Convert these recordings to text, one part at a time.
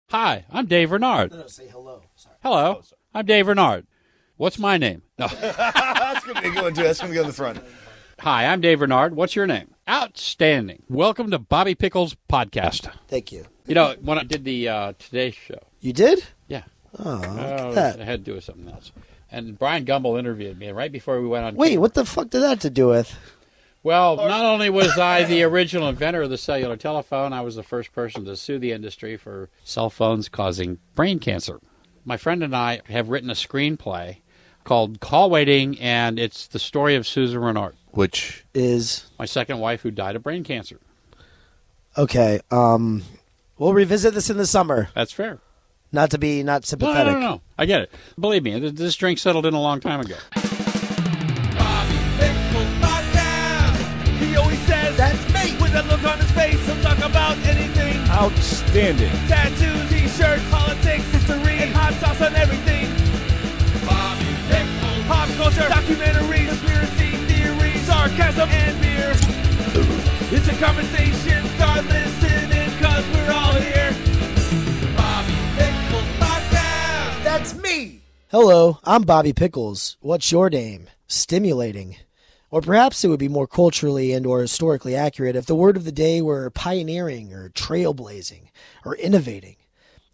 Hi, I'm Dave Reynard. No, say hello. Sorry. Hello, I'm Dave Reynard. What's my name? No. That's going to be a good one, too. That's going to go in the front. Hi, I'm Dave Reynard. What's your name? Outstanding. Welcome to Bobby Pickles' podcast. Thank you. You know, when I did the Today Show. You did? Yeah. Oh, look at that. I had to do with something else. And Brian Gumbel interviewed me, and right before we went on... Wait, what the fuck did that have to do with? Well, not only was I the original inventor of the cellular telephone, I was the first person to sue the industry for cell phones causing brain cancer. My friend and I have written a screenplay called Call Waiting, and it's the story of Susan Reynard. Which is my second wife who died of brain cancer. Okay, we'll revisit this in the summer. That's fair. Not sympathetic. No. I get it. Believe me, this drink settled in a long time ago. Bobby Pickles podcast. He always says, "That's me." With a look on his face, he'll talk about anything. outstanding. Tattoos, t-shirts, politics, history, and hot sauce on everything. Bobby Pickles. Pop culture, documentaries, conspiracy theories, sarcasm, and beer. It's a conversation. Start listening, cause we're all here. Bobby Pickles podcast. That's me. Hello, I'm Bobby Pickles. What's your name? Stimulating. Or perhaps it would be more culturally and or historically accurate if the word of the day were pioneering or trailblazing or innovating.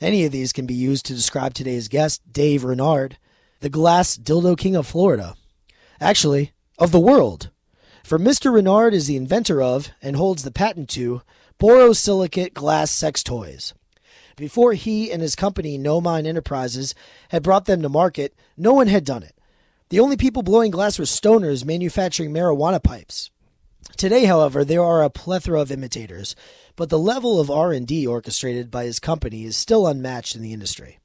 Any of these can be used to describe today's guest, Dave Reynard, the glass dildo king of Florida. Actually, of the world. For Mr. Reynard is the inventor of, and holds the patent to, borosilicate glass sex toys. Before he and his company, Knowmind Enterprises, had brought them to market, no one had done it. The only people blowing glass were stoners manufacturing marijuana pipes. Today, however, there are a plethora of imitators, but the level of R&D orchestrated by his company is still unmatched in the industry.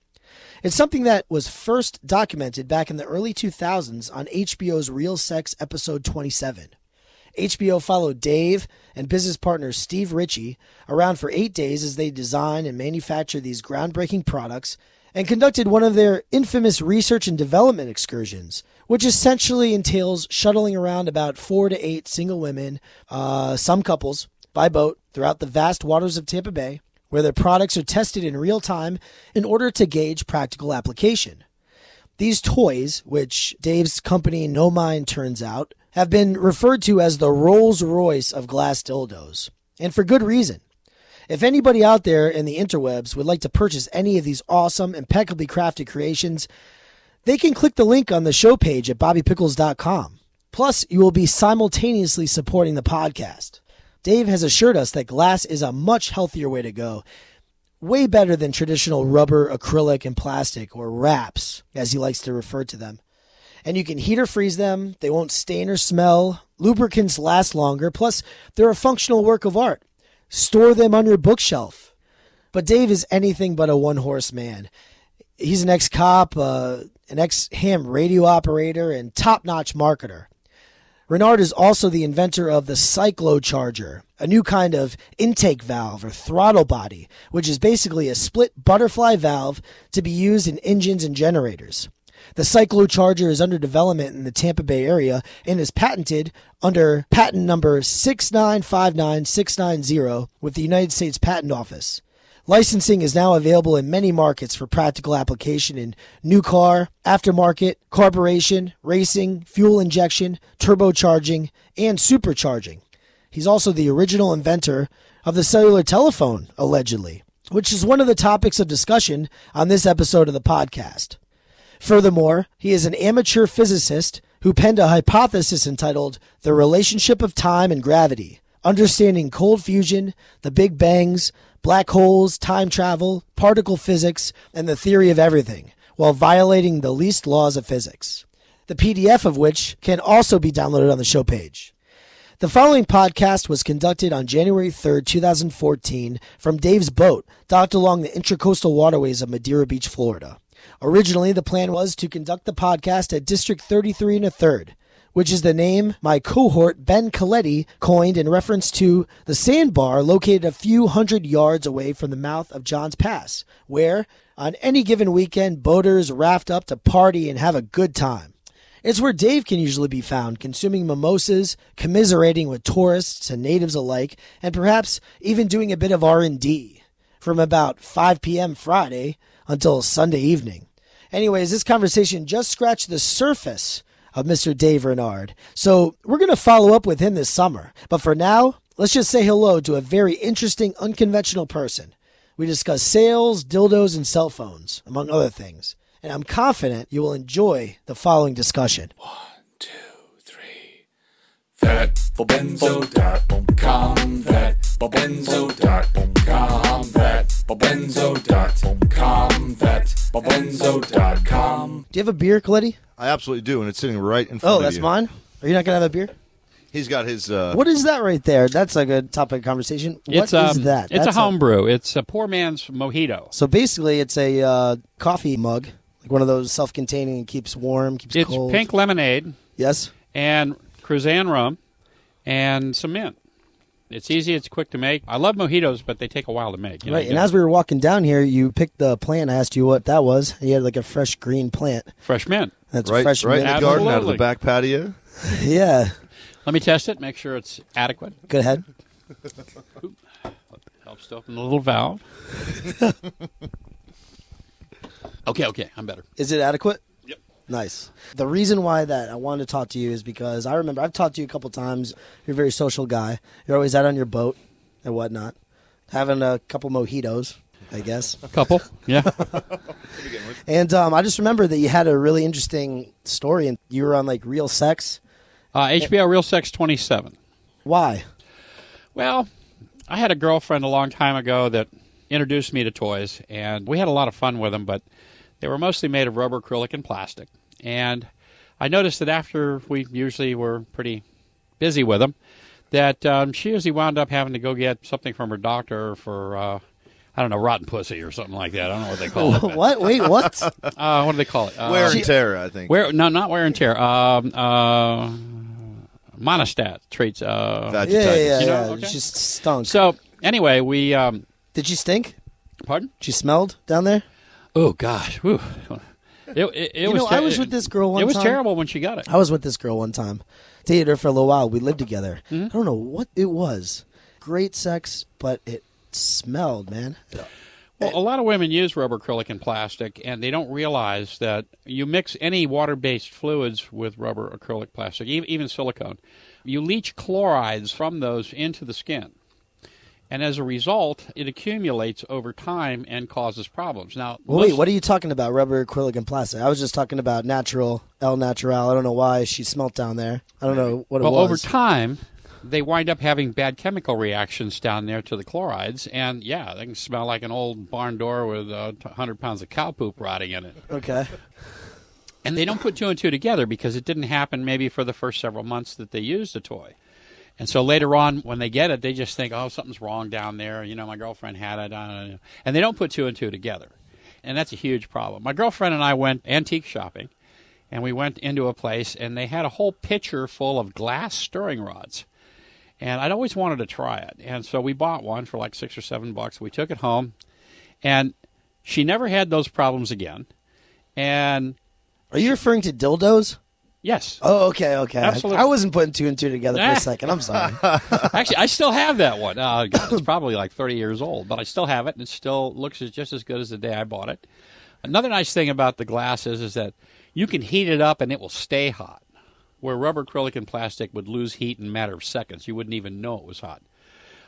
It's something that was first documented back in the early 2000s on HBO's Real Sex episode 27. HBO followed Dave and business partner Steve Ritchie around for 8 days as they designed and manufactured these groundbreaking products and conducted one of their infamous research and development excursions, which essentially entails shuttling around about 4 to 8 single women, some couples, by boat throughout the vast waters of Tampa Bay, where their products are tested in real time in order to gauge practical application. These toys, which Dave's company Knowmind turns out, have been referred to as the Rolls-Royce of glass dildos, and for good reason. If anybody out there in the interwebs would like to purchase any of these awesome, impeccably crafted creations, they can click the link on the show page at bobbypickles.com. Plus, you will be simultaneously supporting the podcast. Dave has assured us that glass is a much healthier way to go, way better than traditional rubber, acrylic, and plastic, or wraps, as he likes to refer to them. And you can heat or freeze them, they won't stain or smell, lubricants last longer, plus they're a functional work of art. Store them on your bookshelf. But Dave is anything but a one-horse man. He's an ex-cop, an ex-ham radio operator, and top-notch marketer. Reynard is also the inventor of the cyclocharger, a new kind of intake valve or throttle body, which is basically a split butterfly valve to be used in engines and generators. The cyclocharger is under development in the Tampa Bay area and is patented under patent number 6959690 with the United States Patent Office. Licensing is now available in many markets for practical application in new car, aftermarket, carburation, racing, fuel injection, turbocharging, and supercharging. He's also the original inventor of the cellular telephone, allegedly, which is one of the topics of discussion on this episode of the podcast. Furthermore, he is an amateur physicist who penned a hypothesis entitled The Relationship of Time and Gravity, Understanding Cold Fusion, the Big Bangs, Black Holes, Time Travel, Particle Physics, and the Theory of Everything, while violating the least laws of physics. The PDF of which can also be downloaded on the show page. The following podcast was conducted on January 3rd, 2014, from Dave's boat, docked along the intracoastal waterways of Madeira Beach, Florida. Originally, the plan was to conduct the podcast at District 33 1/3, which is the name my cohort Ben Coletti coined in reference to the sandbar located a few hundred yards away from the mouth of John's Pass, where, on any given weekend, boaters raft up to party and have a good time. It's where Dave can usually be found, consuming mimosas, commiserating with tourists and natives alike, and perhaps even doing a bit of R&D. from about 5 p.m. Friday until Sunday evening. Anyways, this conversation just scratched the surface of Mr. Dave Reynard. So we're going to follow up with him this summer. But for now, let's just say hello to a very interesting, unconventional person. We discuss sales, dildos, and cell phones, among other things. And I'm confident you will enjoy the following discussion. 1, 2, 3. Vet for benzo.com. Vet for benzo.com. Vet for benzo.com. Vet for benzo.com. Do you have a beer, Coletti? I absolutely do, and it's sitting right in front of you. Oh, that's mine? Are you not going to have a beer? He's got his... What is that right there? That's a good topic of conversation. What is that? It's That's a homebrew. It's a poor man's mojito. So basically, it's a coffee mug, like one of those self-containing and keeps warm, keeps cold. It's pink lemonade. Yes. And Cruzan rum and some mint. It's easy. It's quick to make. I love mojitos, but they take a while to make. Right. And as we were walking down here, you picked the plant. I asked you what that was. You had like a fresh green plant. Fresh mint. That's right, fresh right mint. in the garden out of the Absolutely. back patio. Yeah. Let me test it, make sure it's adequate. Go ahead. Helps to open the little valve. Okay, I'm better. Is it adequate? Yep. Nice. The reason why that I wanted to talk to you is because I remember I've talked to you a couple times. You're a very social guy. You're always out on your boat and whatnot, having a couple mojitos, I guess. A couple, yeah. And I just remember that you had a really interesting story, and you were on like Real Sex. HBO Real Sex 27. Why? Well, I had a girlfriend a long time ago that introduced me to toys, and we had a lot of fun with them, but they were mostly made of rubber, acrylic, and plastic. And I noticed that after we usually were pretty busy with them, that she usually wound up having to go get something from her doctor for, I don't know, rotten pussy or something like that. I don't know what they call it. What? Wait, what? What do they call it? Wear and tear, I think. No, not wear and tear. Monostat treats. Vaginitis. Yeah. You know, okay. She stunk. So anyway, we. Did she stink? Pardon? She smelled down there? Oh gosh, whew. It was. I was with this girl one time. It was terrible when she got it. I was with this girl one time. Dated her for a little while. We lived together. Mm-hmm. I don't know what it was. Great sex, but it smelled, man. Well, a lot of women use rubber, acrylic, and plastic, and they don't realize that you mix any water-based fluids with rubber, acrylic, plastic, even silicone. You leach chlorides from those into the skin. And as a result, it accumulates over time and causes problems. Now, Wait, what are you talking about, rubber, acrylic, and plastic? I was just talking about natural, El Natural. I don't know why she smelt down there. I don't know what it was. Well, over time, they wind up having bad chemical reactions down there to the chlorides, and yeah, they can smell like an old barn door with 100 pounds of cow poop rotting in it. Okay. And they don't put two and two together because it didn't happen maybe for the first several months that they used the toy. And so later on, when they get it, they just think, oh, something's wrong down there. You know, my girlfriend had it. And they don't put two and two together. And that's a huge problem. My girlfriend and I went antique shopping, and we went into a place, and they had a whole pitcher full of glass stirring rods. And I'd always wanted to try it. And so we bought one for like $6 or $7. We took it home, and she never had those problems again. And Are you referring to dildos? yes. Oh, okay. Absolutely. I wasn't putting two and two together for a second. I'm sorry. Actually, I still have that one. God, it's probably like 30 years old, but I still have it, and it still looks just as good as the day I bought it. Another nice thing about the glass is that you can heat it up, and it will stay hot, where rubber, acrylic, and plastic would lose heat in a matter of seconds. You wouldn't even know it was hot.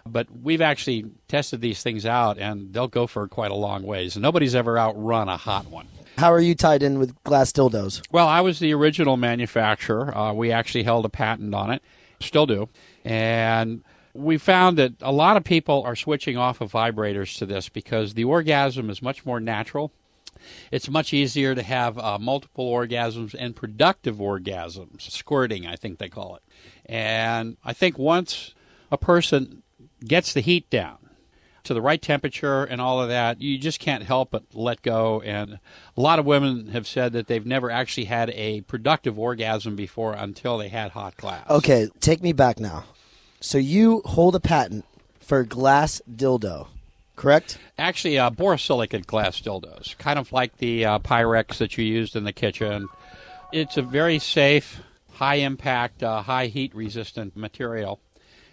But we've actually tested these things out, and they'll go for quite a long ways. Nobody's ever outrun a hot one. How are you tied in with glass dildos? Well, I was the original manufacturer. We actually held a patent on it, still do. And we found that a lot of people are switching off of vibrators to this because the orgasm is much more natural. It's much easier to have multiple orgasms and productive orgasms, squirting, I think they call it. And I think once a person gets the heat down to the right temperature and all of that, you just can't help but let go. And a lot of women have said that they've never actually had a productive orgasm before until they had hot glass. Okay, take me back now. So you hold a patent for glass dildo, correct? Actually, borosilicate glass dildos, kind of like the Pyrex that you used in the kitchen. It's a very safe, high-impact, high-heat-resistant material.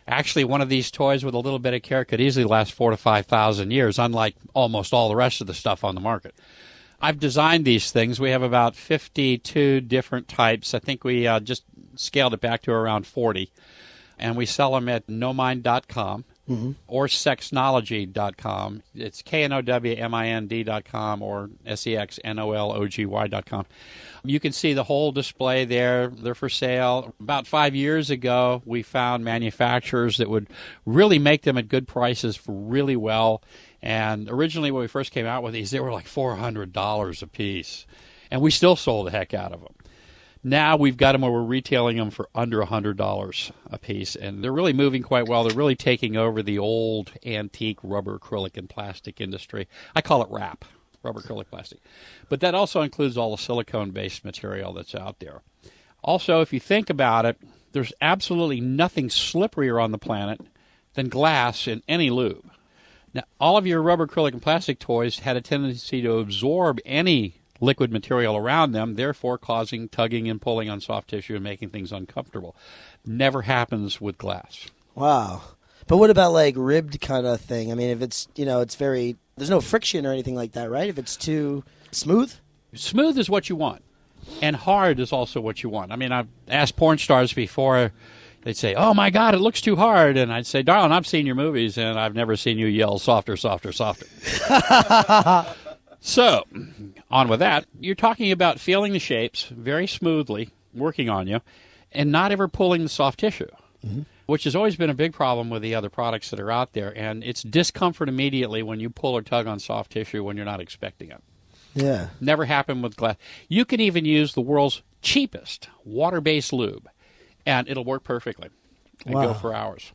Actually, one of these toys with a little bit of care could easily last 4,000 to 5,000 years, unlike almost all the rest of the stuff on the market. I've designed these things. We have about 52 different types. I think we just scaled it back to around 40. And we sell them at knowmind.com or sexnology.com. It's knowmind.com or sexnology.com. You can see the whole display there. They're for sale. About 5 years ago, we found manufacturers that would really make them at good prices for really well. And originally, when we first came out with these, they were like $400 a piece. And we still sold the heck out of them. Now we've got them where we're retailing them for under $100 a piece, and they're really moving quite well. They're really taking over the old antique rubber, acrylic, and plastic industry. I call it RAP, rubber, acrylic, plastic. But that also includes all the silicone-based material that's out there. Also, if you think about it, there's absolutely nothing slipperier on the planet than glass in any lube. Now, all of your rubber, acrylic, and plastic toys had a tendency to absorb any liquid material around them, therefore causing tugging and pulling on soft tissue and making things uncomfortable. Never happens with glass. Wow. But what about like ribbed kind of thing? I mean, if it's, it's very, there's no friction or anything like that, right? If it's too smooth? Smooth is what you want. And hard is also what you want. I mean, I've asked porn stars before, they'd say, "Oh my God, it looks too hard." And I'd say, "Darling, I've seen your movies and I've never seen you yell softer, softer, softer." So, on with that, you're talking about feeling the shapes very smoothly, working on you, and not ever pulling the soft tissue, which has always been a big problem with the other products that are out there. And it's discomfort immediately when you pull or tug on soft tissue when you're not expecting it. Yeah. Never happened with glass. You can even use the world's cheapest water-based lube, and it'll work perfectly and go for hours.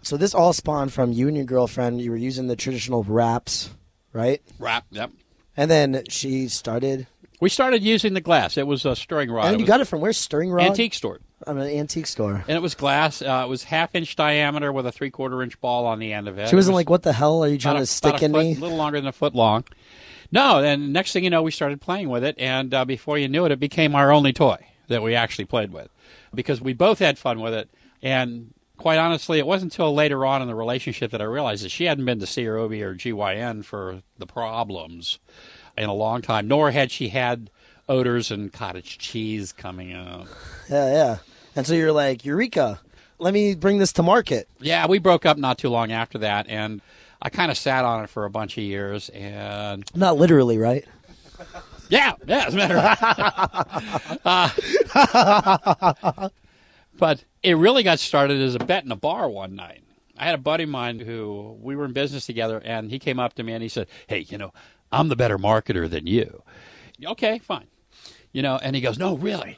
So this all spawned from you and your girlfriend. You were using the traditional wraps, right? Wrap, yep. And then she started... We started using the glass. It was a stirring rod. And you got it from where? Stirring rod? Antique store. I'm an antique store. And it was glass. It was half-inch diameter with a 3/4-inch ball on the end of it. She wasn't like, "What the hell are you trying to stick in me?" A little longer than a foot long. No, and next thing you know, we started playing with it, and before you knew it, it became our only toy that we actually played with because we both had fun with it. And quite honestly, it wasn't until later on in the relationship that I realized that she hadn't been to CROB or GYN for the problems in a long time, nor had she had odors and cottage cheese coming out. Yeah. And so you're like, "Eureka, let me bring this to market." Yeah, we broke up not too long after that, and I kind of sat on it for a bunch of years. And not literally, right? Yeah, as a matter of fact. But it really got started as a bet in a bar one night. I had a buddy of mine who we were in business together, and he came up to me and he said, "Hey, I'm the better marketer than you." Okay, fine. And he goes, "No, really,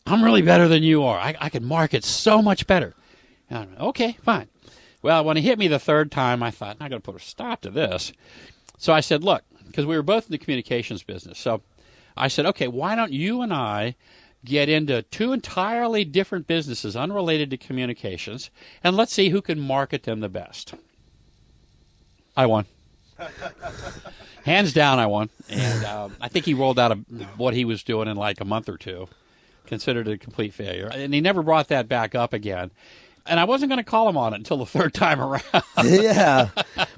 I'm really better than you are. I can market so much better." And I'm, okay, fine. Well, when he hit me the third time, I thought, I got to put a stop to this. So I said, "Look," because we were both in the communications business. So I said, "Okay, why don't you and I get into two entirely different businesses unrelated to communications, and let's see who can market them the best." I won. Hands down, I won. And I think he rolled out what he was doing in like a month or two, considered it a complete failure. And he never brought that back up again. And I wasn't going to call him on it until the third time around. Yeah.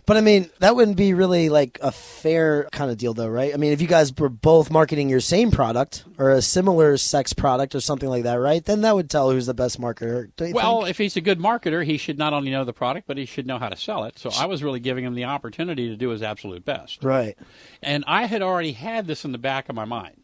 But, I mean, that wouldn't be really like a fair kind of deal, though, right? I mean, if you guys were both marketing your same product or a similar sex product or something like that, right, then that would tell who's the best marketer, don't you think? If he's a good marketer, he should not only know the product, but he should know how to sell it. So I was really giving him the opportunity to do his absolute best. Right. And I had already had this in the back of my mind.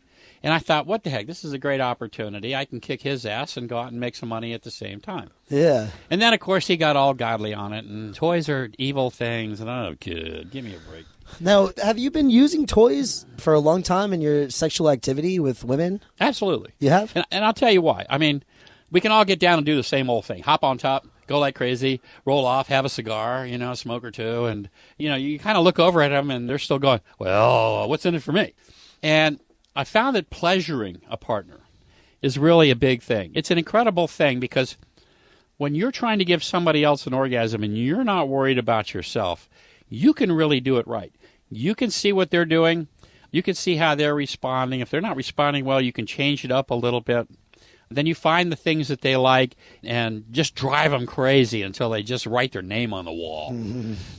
And I thought, what the heck, this is a great opportunity. I can kick his ass and go out and make some money at the same time. Yeah. And then, of course, he got all godly on it, and toys are evil things, and oh, kid, give me a break. Now, have you been using toys for a long time in your sexual activity with women? Absolutely. You have? And I'll tell you why. I mean, we can all get down and do the same old thing. Hop on top, go like crazy, roll off, have a cigar, a smoke or two, and, you kind of look over at them, and they're still going, well, what's in it for me? And I found that pleasuring a partner is really a big thing. It's an incredible thing because when you're trying to give somebody else an orgasm and you're not worried about yourself, you can really do it right. You can see what they're doing. You can see how they're responding. If they're not responding well, you can change it up a little bit. Then you find the things that they like and just drive them crazy until they just write their name on the wall.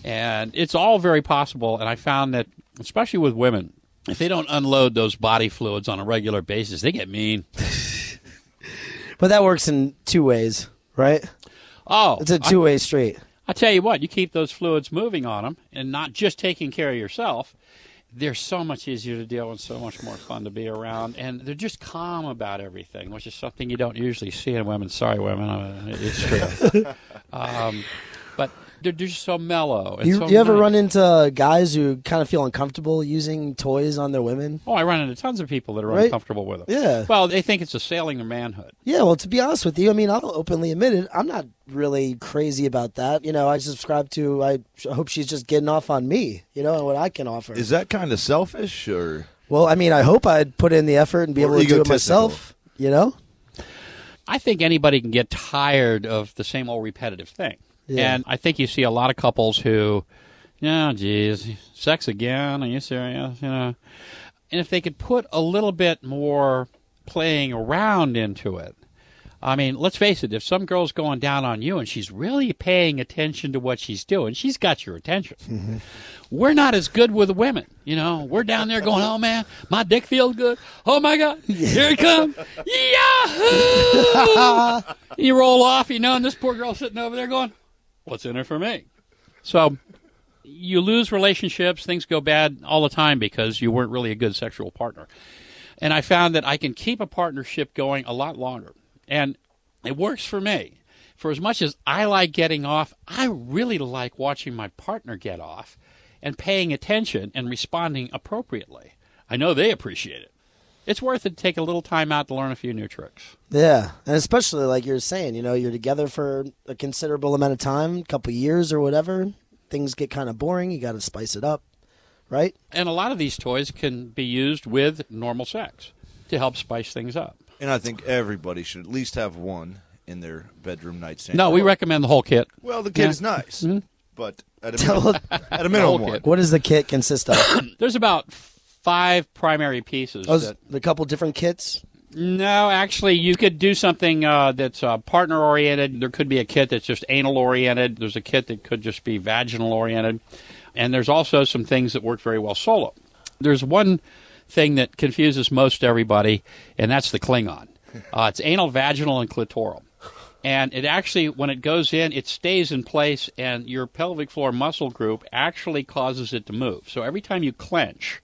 And it's all very possible. And I found that, especially with women, if they don't unload those body fluids on a regular basis, they get mean. But that works in two ways, right? Oh. It's a two-way street. I tell you what, you keep those fluids moving on them and not just taking care of yourself, they're so much easier to deal with, so much more fun to be around, and they're just calm about everything, which is something you don't usually see in women. Sorry, women, it's true. But they're just so mellow. And You so ever nice. run into guys who kind of feel uncomfortable using toys on their women? Oh, I run into tons of people that are Right? uncomfortable with them. Yeah. Well, they think it's assailing their manhood. Yeah, well, to be honest with you, I mean, I'll openly admit it. I'm not really crazy about that. You know, I subscribe to, I hope she's just getting off on me, you know, and what I can offer. Is that kind of selfish or? Well, I mean, I hope I'd put in the effort and be Or able to do it egotistical. myself, you know? I think anybody can get tired of the same old repetitive thing. Yeah. And I think you see a lot of couples who, oh, geez, sex again? Are you serious? You know, and if they could put a little bit more playing around into it. I mean, let's face it, if some girl's going down on you and she's really paying attention to what she's doing, she's got your attention. Mm-hmm. We're not as good with the women. You know, we're down there going, oh, man, my dick feels good. Oh, my God, here it comes. Yahoo! You roll off, you know, and this poor girl's sitting over there going, what's in it for me? So you lose relationships, things go bad all the time because you weren't really a good sexual partner. And I found that I can keep a partnership going a lot longer. And it works for me. For as much as I like getting off, I really like watching my partner get off and paying attention and responding appropriately. I know they appreciate it. It's worth it to take a little time out to learn a few new tricks. Yeah, and especially like you're saying, you know, you're together for a considerable amount of time, a couple years or whatever. Things get kind of boring. You got to spice it up, right? And a lot of these toys can be used with normal sex to help spice things up. And I think everybody should at least have one in their bedroom nightstand. No, we recommend the whole kit. Well, the kit Yeah. is nice, Mm-hmm. but at a minimum one. kit. What does the kit consist of? There's about 5 primary pieces. Oh, that, a couple different kits? no, actually, you could do something that's partner-oriented. There could be a kit that's just anal-oriented. There's a kit that could just be vaginal-oriented. And there's also some things that work very well solo. There's one thing that confuses most everybody, and that's the Klingon. It's anal, vaginal, and clitoral. And it actually, when it goes in, it stays in place, and your pelvic floor muscle group actually causes it to move. So every time you clench,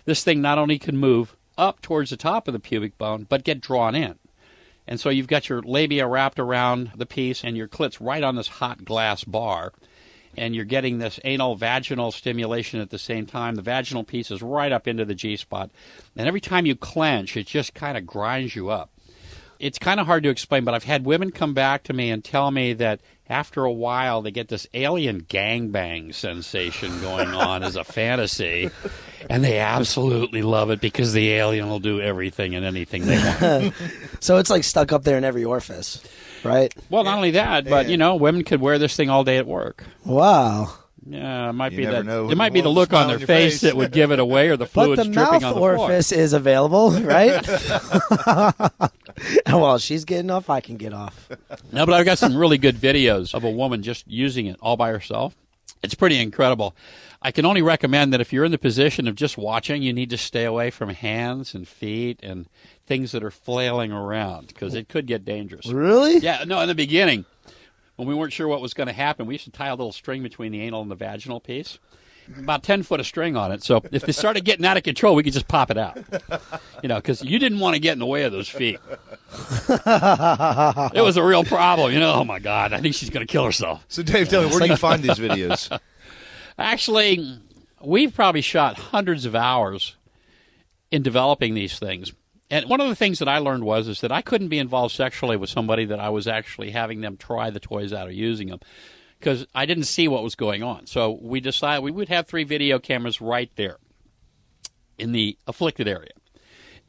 this thing not only can move up towards the top of the pubic bone, but get drawn in. And so you've got your labia wrapped around the piece, and your clit's right on this hot glass bar. And you're getting this anal-vaginal stimulation at the same time. The vaginal piece is right up into the G-spot. And every time you clench, it just kind of grinds you up. It's kind of hard to explain, but I've had women come back to me and tell me that after a while they get this alien gangbang sensation going on as a fantasy, and they absolutely love it because the alien will do everything and anything they want. So it's like stuck up there in every orifice, right? Well, not only that, but, you know, women could wear this thing all day at work. Wow. Yeah, it might You be never that. know It might be the who's look on smiling their on your face face. that would give it away, or the But fluid's the dripping mouth on the floor. orifice is available, right? And while she's getting off, I can get off. No, but I've got some really good videos of a woman just using it all by herself. It's pretty incredible. I can only recommend that if you're in the position of just watching, you need to stay away from hands and feet and things that are flailing around because it could get dangerous. Really? Yeah, no, in the beginning, when we weren't sure what was going to happen, we used to tie a little string between the anal and the vaginal piece. About 10 foot of string on it. So if they started getting out of control, we could just pop it out. You know, because you didn't want to get in the way of those feet. It was a real problem. You know, oh, my God, I think she's going to kill herself. So, Dave, tell me, where do you find these videos? Actually, we've probably shot hundreds of hours in developing these things. And one of the things that I learned is that I couldn't be involved sexually with somebody that I was actually having them try the toys out or using them, because I didn't see what was going on. So we decided we would have 3 video cameras right there in the afflicted area.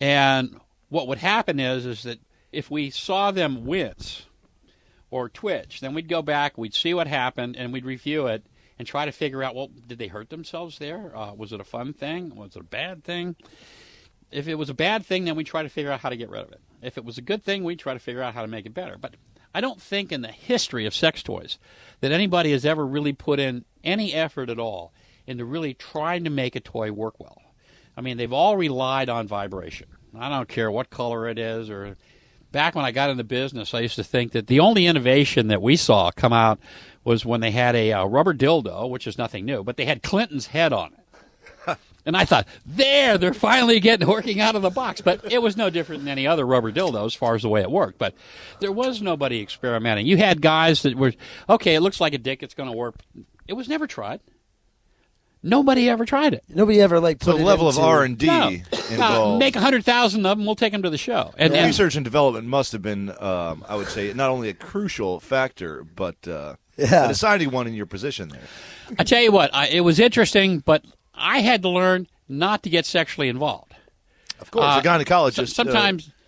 And what would happen is that if we saw them wince or twitch, then we'd go back, we'd see what happened, and we'd review it and try to figure out, well, did they hurt themselves there? Was it a fun thing? Was it a bad thing? If it was a bad thing, then we try to figure out how to get rid of it. If it was a good thing, we try to figure out how to make it better. But I don't think in the history of sex toys that anybody has ever really put in any effort at all into really trying to make a toy work well. I mean, they've all relied on vibration. I don't care what color it is. Or back when I got in the business, I used to think that the only innovation that we saw come out was when they had a rubber dildo, which is nothing new, but they had Clinton's head on it. And I thought, they're finally working out of the box. But it was no different than any other rubber dildo as far as the way it worked. But there was nobody experimenting. You had guys that were, okay, it looks like a dick, it's going to work. It was never tried. Nobody ever tried it. Nobody ever put the level of R&D involved. Make 100,000 of them, we'll take them to the show. And research and development must have been, I would say, not only a crucial factor, but a deciding one in your position there. I tell you what, it was interesting, but I had to learn not to get sexually involved. Of course, a gynecologist.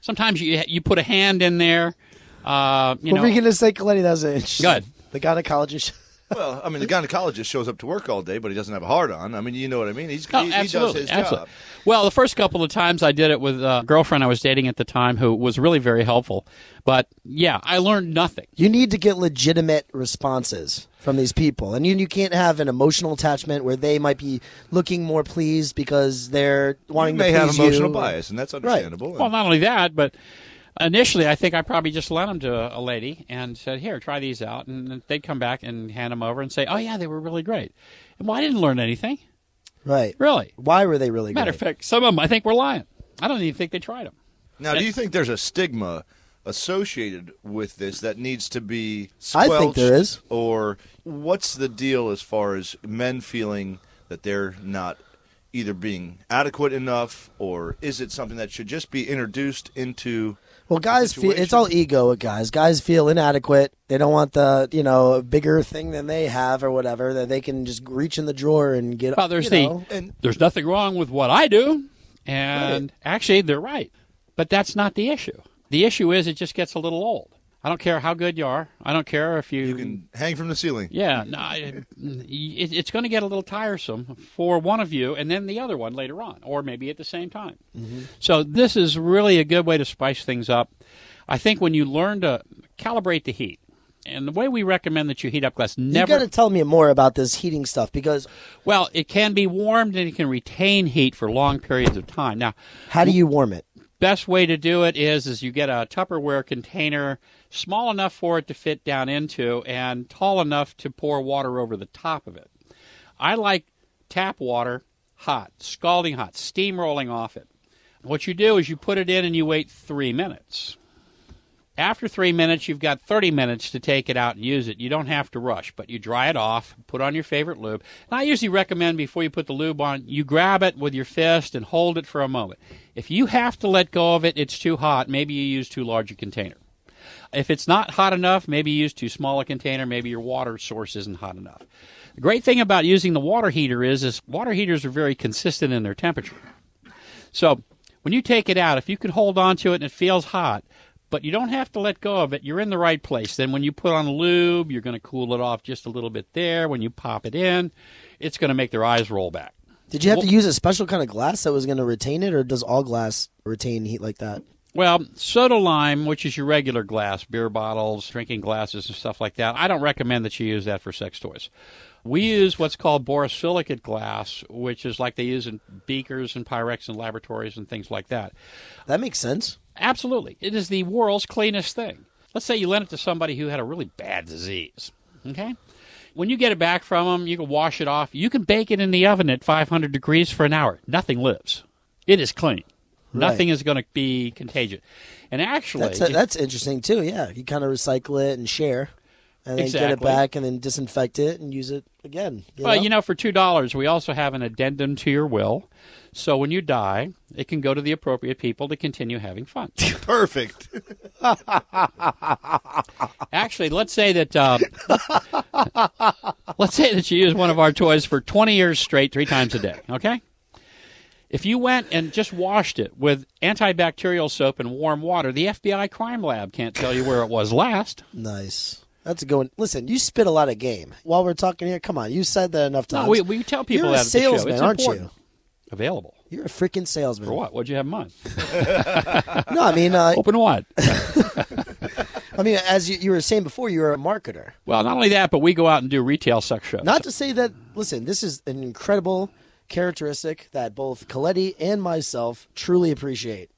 Sometimes you put a hand in there. What were you going to say, Coletti? That was interesting. Good. The gynecologist. Well, I mean, the gynecologist shows up to work all day, but he doesn't have a hard on. I mean, you know what I mean? He does his job. Well, the first couple of times I did it with a girlfriend I was dating at the time who was really very helpful. But, yeah, I learned nothing. You need to get legitimate responses from these people. And you can't have an emotional attachment where they might be looking more pleased because they're wanting to please you. They have emotional bias, and that's understandable. Right. Well, not only that, but initially, I think I probably just lent them to a lady and said, here, try these out. And they'd come back and hand them over and say, oh, yeah, they were really great. And well, I didn't learn anything. Right. Really. Why were they really great? Matter of fact, some of them I think were lying. I don't even think they tried them. Now, do you think there's a stigma associated with this that needs to be squelched? I think there is. Or what's the deal as far as men feeling that they're not either being adequate enough, or is it something that should just be introduced into... Well, guys feel it's all ego with guys. Guys feel inadequate. They don't want the bigger thing than they have or whatever that they can just reach in the drawer and get. Well, there's there's nothing wrong with what I do, and actually they're right, but that's not the issue. The issue is it just gets a little old. I don't care how good you are. I don't care if you can hang from the ceiling. Yeah, no, it's going to get a little tiresome for one of you and then the other one later on, or maybe at the same time. Mm-hmm. So this is really a good way to spice things up. I think when you learn to calibrate the heat, and the way we recommend that you heat up glass, never... You got to tell me more about this heating stuff because... Well, it can be warmed and it can retain heat for long periods of time. Now, how do you warm it? Best way to do it is you get a Tupperware container small enough for it to fit down into and tall enough to pour water over the top of it. I like tap water hot, scalding hot, steamrolling off it. What you do is you put it in and you wait 3 minutes. After 3 minutes, you've got 30 minutes to take it out and use it. You don't have to rush, but you dry it off, put on your favorite lube. And I usually recommend before you put the lube on, you grab it with your fist and hold it for a moment. If you have to let go of it, it's too hot, maybe you use too large a container. If it's not hot enough, maybe you use too small a container, maybe your water source isn't hot enough. The great thing about using the water heater is water heaters are very consistent in their temperature. So when you take it out, if you can hold on to it and it feels hot, but you don't have to let go of it, you're in the right place. Then when you put on the lube, you're going to cool it off just a little bit there. When you pop it in, it's going to make their eyes roll back. Did you have to use a special kind of glass that was going to retain it, or does all glass retain heat like that? Well, soda lime, which is your regular glass, beer bottles, drinking glasses, and stuff like that, I don't recommend that you use that for sex toys. We use what's called borosilicate glass, which is like they use in beakers and Pyrex in laboratories and things like that. That makes sense. Absolutely. It is the world's cleanest thing. Let's say you lent it to somebody who had a really bad disease, okay? When you get it back from them, you can wash it off. You can bake it in the oven at 500 degrees for an hour. Nothing lives. It is clean. Right. Nothing is going to be contagious. And actually... That's interesting, too, yeah. You kind of recycle it and share, and then get it back and then disinfect it and use it again. Well, for $2, we also have an addendum to your will. So when you die, it can go to the appropriate people to continue having fun. Perfect. Actually, let's say that you use one of our toys for 20 years straight, 3 times a day. Okay. If you went and just washed it with antibacterial soap and warm water, the FBI crime lab can't tell you where it was last. Nice. That's a good one. Listen, you spit a lot of game. While we're talking here, come on, you said that enough times. No, we tell people You're that a salesman, at the show. It's aren't important. you? available. You're a freaking salesman. For what? What'd you have in mind? No, I mean, Open wide. I mean, as you were saying before, you're a marketer. Well, not only that, but we go out and do retail sex shows. Not to say that, listen, this is an incredible characteristic that both Coletti and myself truly appreciate.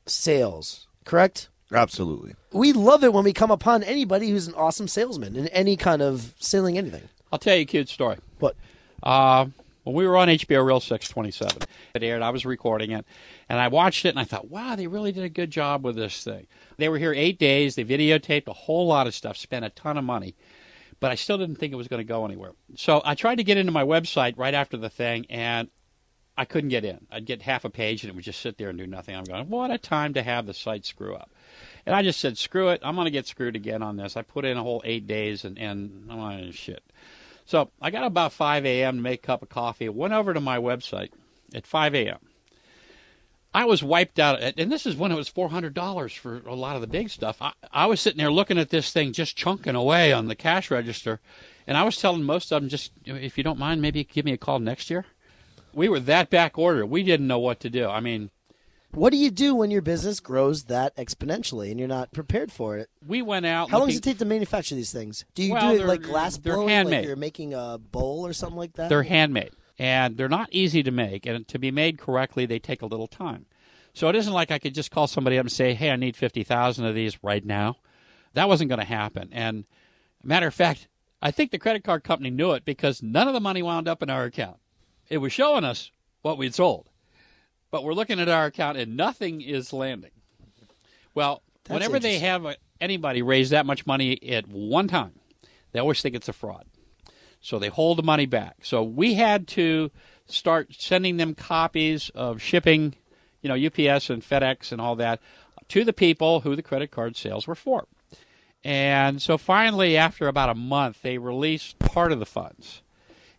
Sales, correct? Absolutely. We love it when we come upon anybody who's an awesome salesman in any kind of selling anything. I'll tell you a cute story. What? When we were on HBO Real 627, it aired, I was recording it, and I watched it, and I thought, wow, they really did a good job with this thing. They were here 8 days. They videotaped a whole lot of stuff, spent a ton of money, but I still didn't think it was going to go anywhere. So I tried to get into my website right after the thing, and I couldn't get in. I'd get half a page, and it would just sit there and do nothing. I'm going, what a time to have the site screw up. And I just said, screw it. I'm going to get screwed again on this. I put in a whole 8 days, and I'm like, shit. So I got about 5 a.m. to make a cup of coffee. Went over to my website at 5 a.m. I was wiped out, and this is when it was $400 for a lot of the big stuff. I was sitting there looking at this thing just chunking away on the cash register, and I was telling most of them, just, if you don't mind, maybe give me a call next year. We were that back order. We didn't know what to do. I mean, what do you do when your business grows that exponentially and you're not prepared for it? We went out. How long does it take to manufacture these things? Do you do it like glass blowing, handmade. like you're making a bowl or something like that? They're handmade, and they're not easy to make. And to be made correctly, they take a little time. So it isn't like I could just call somebody up and say, hey, I need 50,000 of these right now. That wasn't going to happen. And matter of fact, I think the credit card company knew it because none of the money wound up in our account. It was showing us what we'd sold. But we're looking at our account, and nothing is landing. Well, whenever they have anybody raise that much money at one time, they always think it's a fraud. So they hold the money back. So we had to start sending them copies of shipping, UPS and FedEx and all that, to the people who the credit card sales were for. And so finally, after about a month, they released part of the funds.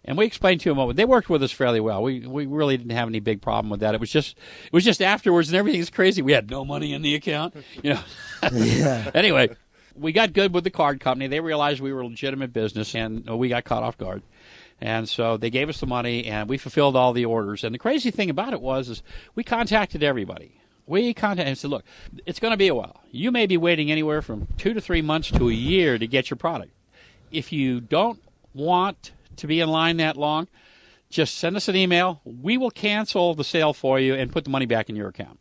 And we explained to them, they worked with us fairly well. We really didn't have any big problem with that. It was just afterwards, and everything's crazy. We had no money in the account, Yeah. Anyway, we got good with the card company. They realized we were a legitimate business, and we got caught off guard. And so they gave us the money, and we fulfilled all the orders. And the crazy thing about it is we contacted everybody. We contacted and said, look, it's going to be a while. You may be waiting anywhere from 2 to 3 months to a year to get your product. If you don't want to be in line that long, just send us an email. We will cancel the sale for you and put the money back in your account.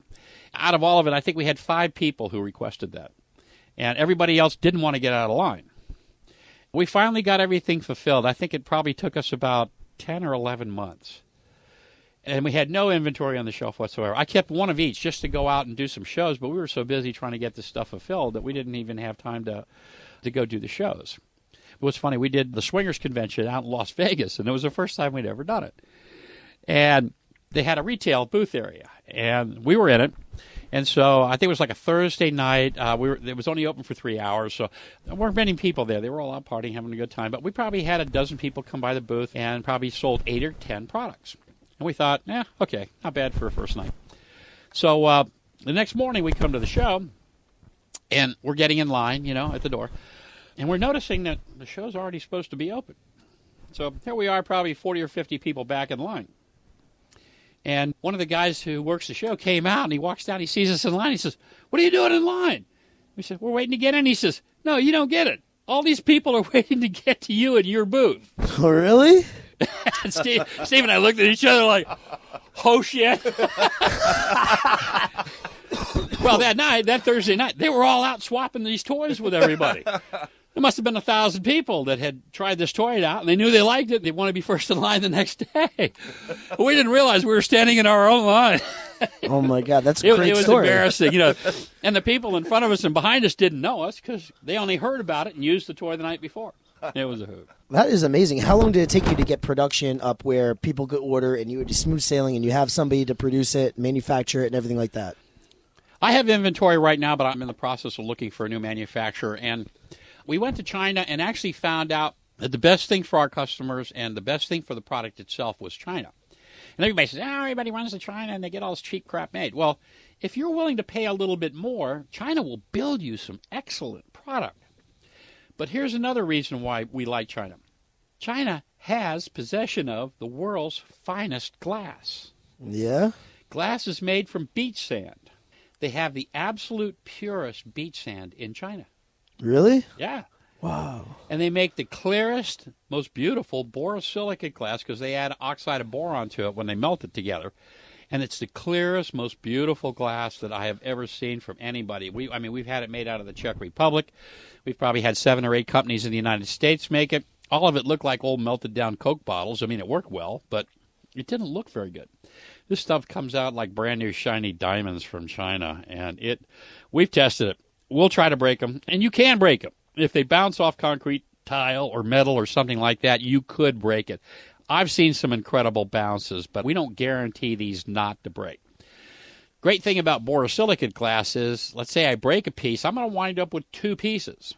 Out of all of it, I think we had 5 people who requested that. And everybody else didn't want to get out of line. We finally got everything fulfilled. I think it probably took us about 10 or 11 months. And we had no inventory on the shelf whatsoever. I kept one of each just to go out and do some shows, but we were so busy trying to get this stuff fulfilled that we didn't even have time to go do the shows. It was funny. We did the Swingers Convention out in Las Vegas, and it was the first time we'd ever done it. And they had a retail booth area, and we were in it. And so I think it was like a Thursday night. It was only open for 3 hours, so there weren't many people there. They were all out partying, having a good time. But we probably had a dozen people come by the booth and probably sold 8 or 10 products. And we thought, okay, not bad for a first night. So the next morning we come to the show, and we're getting in line, at the door. And we're noticing that the show's already supposed to be open. So here we are, probably 40 or 50 people back in line. And one of the guys who works the show came out, and he walks down, he sees us in line, he says, what are you doing in line? We said, we're waiting to get in. He says, no, you don't get it. All these people are waiting to get to you in your booth. Oh, really? And Steve and I looked at each other like, oh, shit. Well, that Thursday night, they were all out swapping these toys with everybody. There must have been 1,000 people that had tried this toy out, and they knew they liked it. They wanted to be first in line the next day. But we didn't realize we were standing in our own line. Oh, my God. That's a great story. It was embarrassing. And the people in front of us and behind us didn't know us because they only heard about it and used the toy the night before. It was a hoot. That is amazing. How long did it take you to get production up where people could order and you would just smooth sailing and you have somebody to produce it, manufacture it, and everything like that? I have inventory right now, but I'm in the process of looking for a new manufacturer. And we went to China and actually found out that the best thing for our customers and the best thing for the product itself was China. And everybody says, everybody runs to China and they get all this cheap crap made. Well, if you're willing to pay a little bit more, China will build you some excellent product. But here's another reason why we like China. China has possession of the world's finest glass. Yeah? Glass is made from beach sand. They have the absolute purest beach sand in China. Really? Yeah. Wow. And they make the clearest, most beautiful borosilicate glass because they add oxide of boron to it when they melt it together. And it's the clearest, most beautiful glass that I have ever seen from anybody. We've had it made out of the Czech Republic. We've probably had 7 or 8 companies in the United States make it. All of it looked like old melted down Coke bottles. I mean, it worked well, but it didn't look very good. This stuff comes out like brand new shiny diamonds from China, and we've tested it. We'll try to break them, and you can break them. If they bounce off concrete, tile, or metal or something like that, you could break it. I've seen some incredible bounces, but we don't guarantee these not to break. Great thing about borosilicate glass is, let's say I break a piece, I'm going to wind up with 2 pieces.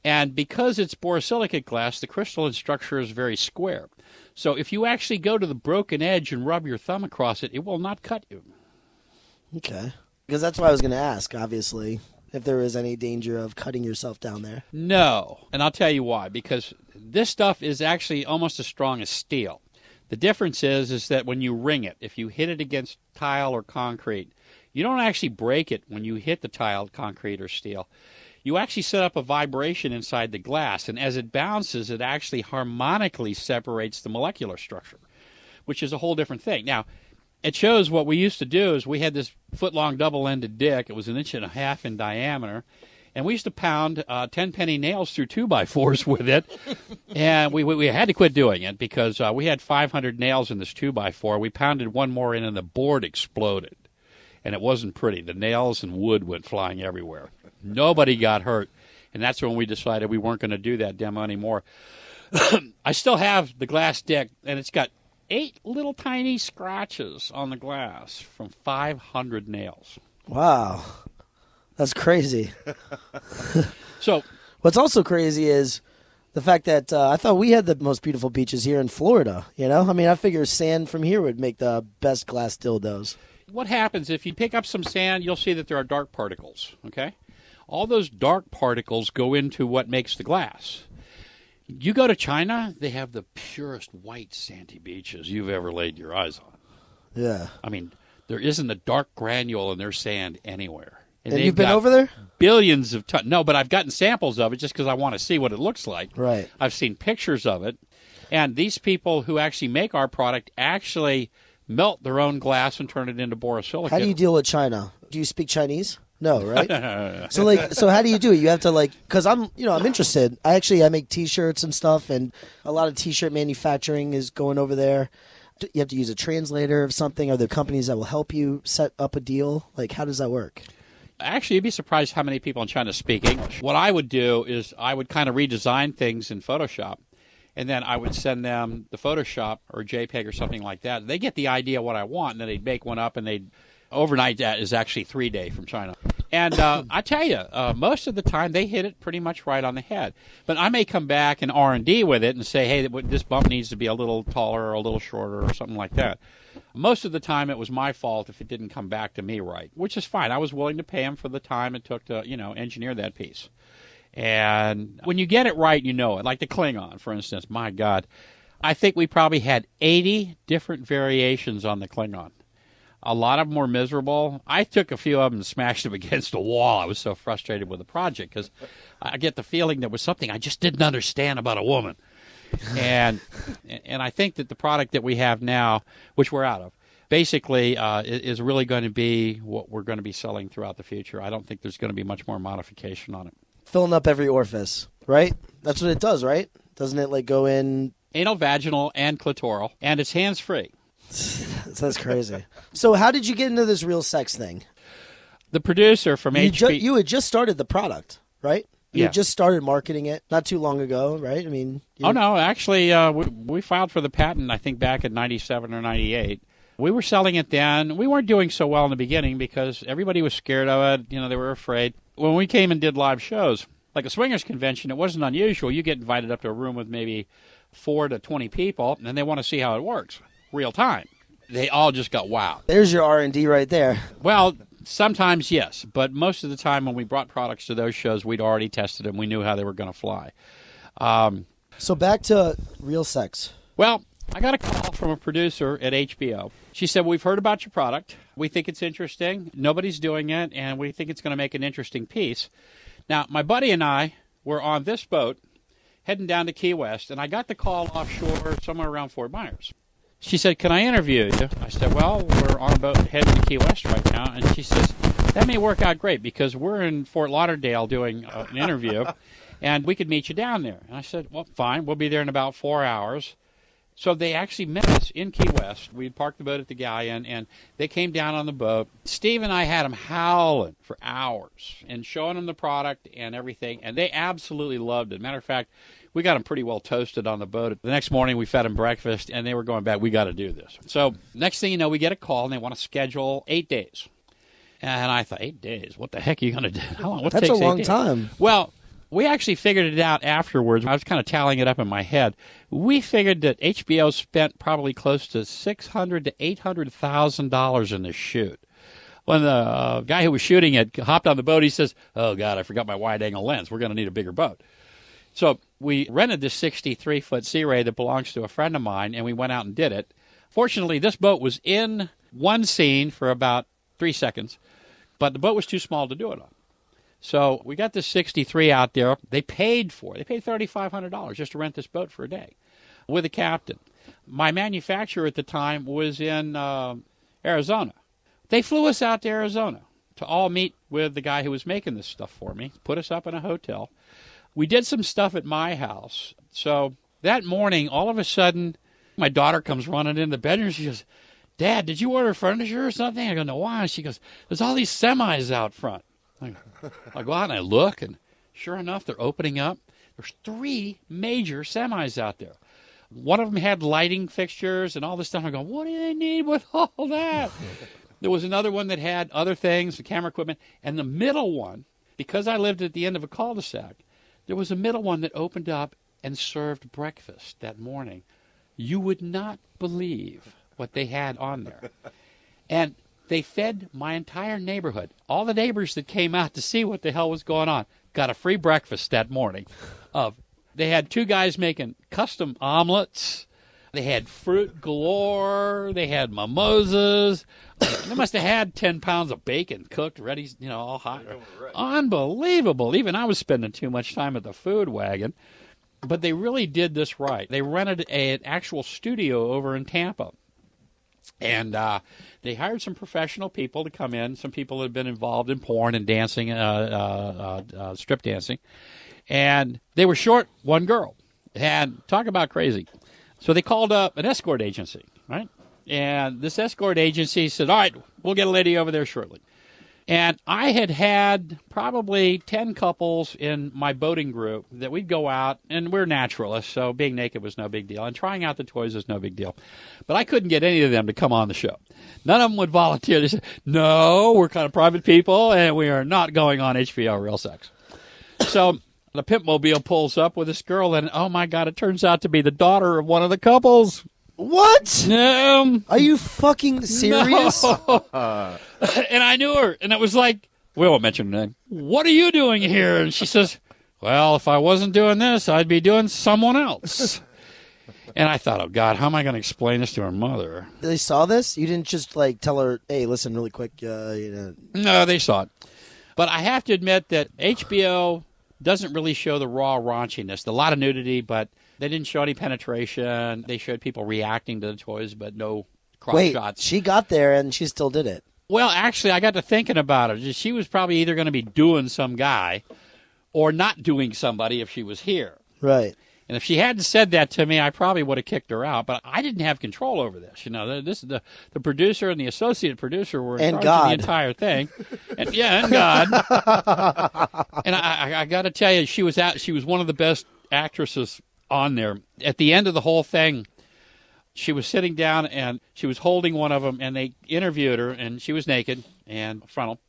And because it's borosilicate glass, the crystalline structure is very square. So if you actually go to the broken edge and rub your thumb across it, it will not cut you. Okay. Because that's what I was going to ask, obviously, if there is any danger of cutting yourself down there. No, and I'll tell you why. Because this stuff is actually almost as strong as steel. The difference is that when you ring it, if you hit it against tile or concrete, you don't actually break it when you hit the tile, concrete, or steel. You actually set up a vibration inside the glass, and as it bounces, it actually harmonically separates the molecular structure, which is a whole different thing. Now, it shows what we used to do is we had this foot-long double-ended dick. It was 1.5 inches in diameter, and we used to pound 10-penny nails through 2x4s with it, and we had to quit doing it because we had 500 nails in this 2x4. We pounded one more in, and the board exploded, and it wasn't pretty. The nails and wood went flying everywhere. Nobody got hurt, and that's when we decided we weren't going to do that demo anymore. I still have the glass dick, and it's got 8 little tiny scratches on the glass from 500 nails. Wow. That's crazy. So what's also crazy is the fact that I thought we had the most beautiful beaches here in Florida, you know? I mean, I figure sand from here would make the best glass dildos. what happens, if you pick up some sand, you'll see that there are dark particles, okay? All those dark particles go into what makes the glass. You go to China, they have the purest white sandy beaches you've ever laid your eyes on. Yeah. I mean, there isn't a dark granule in their sand anywhere. And you've been over there? Billions of tons. No, but I've gotten samples of it just because I want to see what it looks like. Right. I've seen pictures of it. And these people who actually make our product actually melt their own glass and turn it into borosilicate. How do you deal with China? Do you speak Chinese? No, right? So how do you do it? You have to because I'm interested. I make T-shirts and stuff, and a lot of T-shirt manufacturing is going over there. You have to use a translator of something. Are there companies that will help you set up a deal? How does that work? Actually, you'd be surprised how many people in China speak English. What I would do is I would kind of redesign things in Photoshop, and then I would send them the Photoshop or JPEG or something like that. They get the idea of what I want, and then they'd make one up, and they'd overnight that is actually 3-day from China. And I tell you, most of the time they hit it pretty much right on the head. But I may come back and R&D with it and say, hey, this bump needs to be a little taller or a little shorter or something like that. Most of the time it was my fault if it didn't come back to me right, which is fine. I was willing to pay them for the time it took to, engineer that piece. And when you get it right, you know it. Like the Klingon, for instance. My God. I think we probably had 80 different variations on the Klingon. A lot of them were miserable. I took a few of them and smashed them against a wall. I was so frustrated with the project because I get the feeling there was something I just didn't understand about a woman. And I think that the product that we have now, which we're out of, basically is really going to be what we're going to be selling throughout the future. I don't think there's going to be much more modification on it. Filling up every orifice, right? That's what it does, right? Doesn't it go in? Anal, vaginal, and clitoral, and it's hands-free. That's crazy. So how did you get into this real sex thing? The producer from HP... You had just started the product, right? You Yeah. had just started marketing it not too long ago, right? I mean... Oh, no. Actually, we filed for the patent, I think, back in 97 or 98. We were selling it then. We weren't doing so well in the beginning because everybody was scared of it. They were afraid. When we came and did live shows, like a swingers convention, it wasn't unusual. You get invited up to a room with maybe 4 to 20 people, and they want to see how it works. Real time. They all just got wow. There's your R&D right there. Well, sometimes yes, but most of the time when we brought products to those shows, we'd already tested them. We knew how they were going to fly. So back to real sex. Well, I got a call from a producer at HBO. She said, we've heard about your product. We think it's interesting. Nobody's doing it, and we think it's going to make an interesting piece. Now, my buddy and I were on this boat heading down to Key West, and I got the call offshore somewhere around Fort Myers. She said, can I interview you? I said, well, we're on a boat heading to Key West right now. And she says, that may work out great because we're in Fort Lauderdale doing an interview, and we could meet you down there. And I said, well, fine. We'll be there in about 4 hours. So they actually met us in Key West. We parked the boat at the Galleon, and they came down on the boat. Steve and I had them howling for hours and showing them the product and everything, and they absolutely loved it. Matter of fact, we got them pretty well toasted on the boat. The next morning, we fed them breakfast, and they were going back, we got to do this. So next thing you know, we get a call, and they want to schedule 8 days. And I thought, 8 days? What the heck are you going to do? How long? That's a long time. Well, we actually figured it out afterwards. I was kind of tallying it up in my head. We figured that HBO spent probably close to $600,000 to $800,000 in this shoot. When the guy who was shooting it hopped on the boat, he says, oh, God, I forgot my wide-angle lens. We're going to need a bigger boat. So we rented this 63-foot Sea Ray that belongs to a friend of mine, and we went out and did it. Fortunately, this boat was in one scene for about 3 seconds, but the boat was too small to do it on. So we got this 63 out there. They paid for it. They paid $3,500 just to rent this boat for a day with a captain. My manufacturer at the time was in Arizona. They flew us out to Arizona to all meet with the guy who was making this stuff for me, put us up in a hotel. We did some stuff at my house. So that morning, all of a sudden, my daughter comes running in the bedroom. She goes, Dad, did you order furniture or something? I go, no, why? She goes, there's all these semis out front. I go out and I look, and sure enough, they're opening up. There's 3 major semis out there. One of them had lighting fixtures and all this stuff. I go, what do they need with all that? There was another one that had other things, the camera equipment. And the middle one, because I lived at the end of a cul-de-sac, there was a middle one that opened up and served breakfast that morning. You would not believe what they had on there. And they fed my entire neighborhood. All the neighbors that came out to see what the hell was going on got a free breakfast that morning. They had 2 guys making custom omelets. They had fruit galore. They had mimosas. They must have had 10 pounds of bacon cooked, ready, all hot. Right. Unbelievable. Even I was spending too much time at the food wagon. But they really did this right. They rented an actual studio over in Tampa. And they hired some professional people to come in, some people that had been involved in porn and dancing, strip dancing. And they were short one girl. And talk about crazy. So they called up an escort agency, right? And this escort agency said, all right, we'll get a lady over there shortly. And I had probably 10 couples in my boating group that we'd go out, and we're naturalists, so being naked was no big deal, and trying out the toys was no big deal. But I couldn't get any of them to come on the show. None of them would volunteer. They said, no, we're kind of private people, and we are not going on HBO Real Sex. So the pimp mobile pulls up with this girl, and oh, my God, it turns out to be the daughter of one of the couples. What? Are you fucking serious? No. And I knew her, and it was like, we won't mention her name. What are you doing here? And she says, well, if I wasn't doing this, I'd be doing someone else. And I thought, oh, God, how am I going to explain this to her mother? They saw this? You didn't just, tell her, hey, listen, really quick. No, they saw it. But I have to admit that HBO doesn't really show the raw raunchiness. A lot of nudity, but they didn't show any penetration. They showed people reacting to the toys, but no cross shots. She got there and she still did it. Well, actually, I got to thinking about it. She was probably either going to be doing some guy or not doing somebody if she was here. Right. And if she hadn't said that to me, I probably would have kicked her out. But I didn't have control over this. This is the producer and the associate producer were in charge of the entire thing. And God. And I got to tell you, she was one of the best actresses on there. At the end of the whole thing, she was sitting down and she was holding one of them, and they interviewed her, and she was naked and frontal,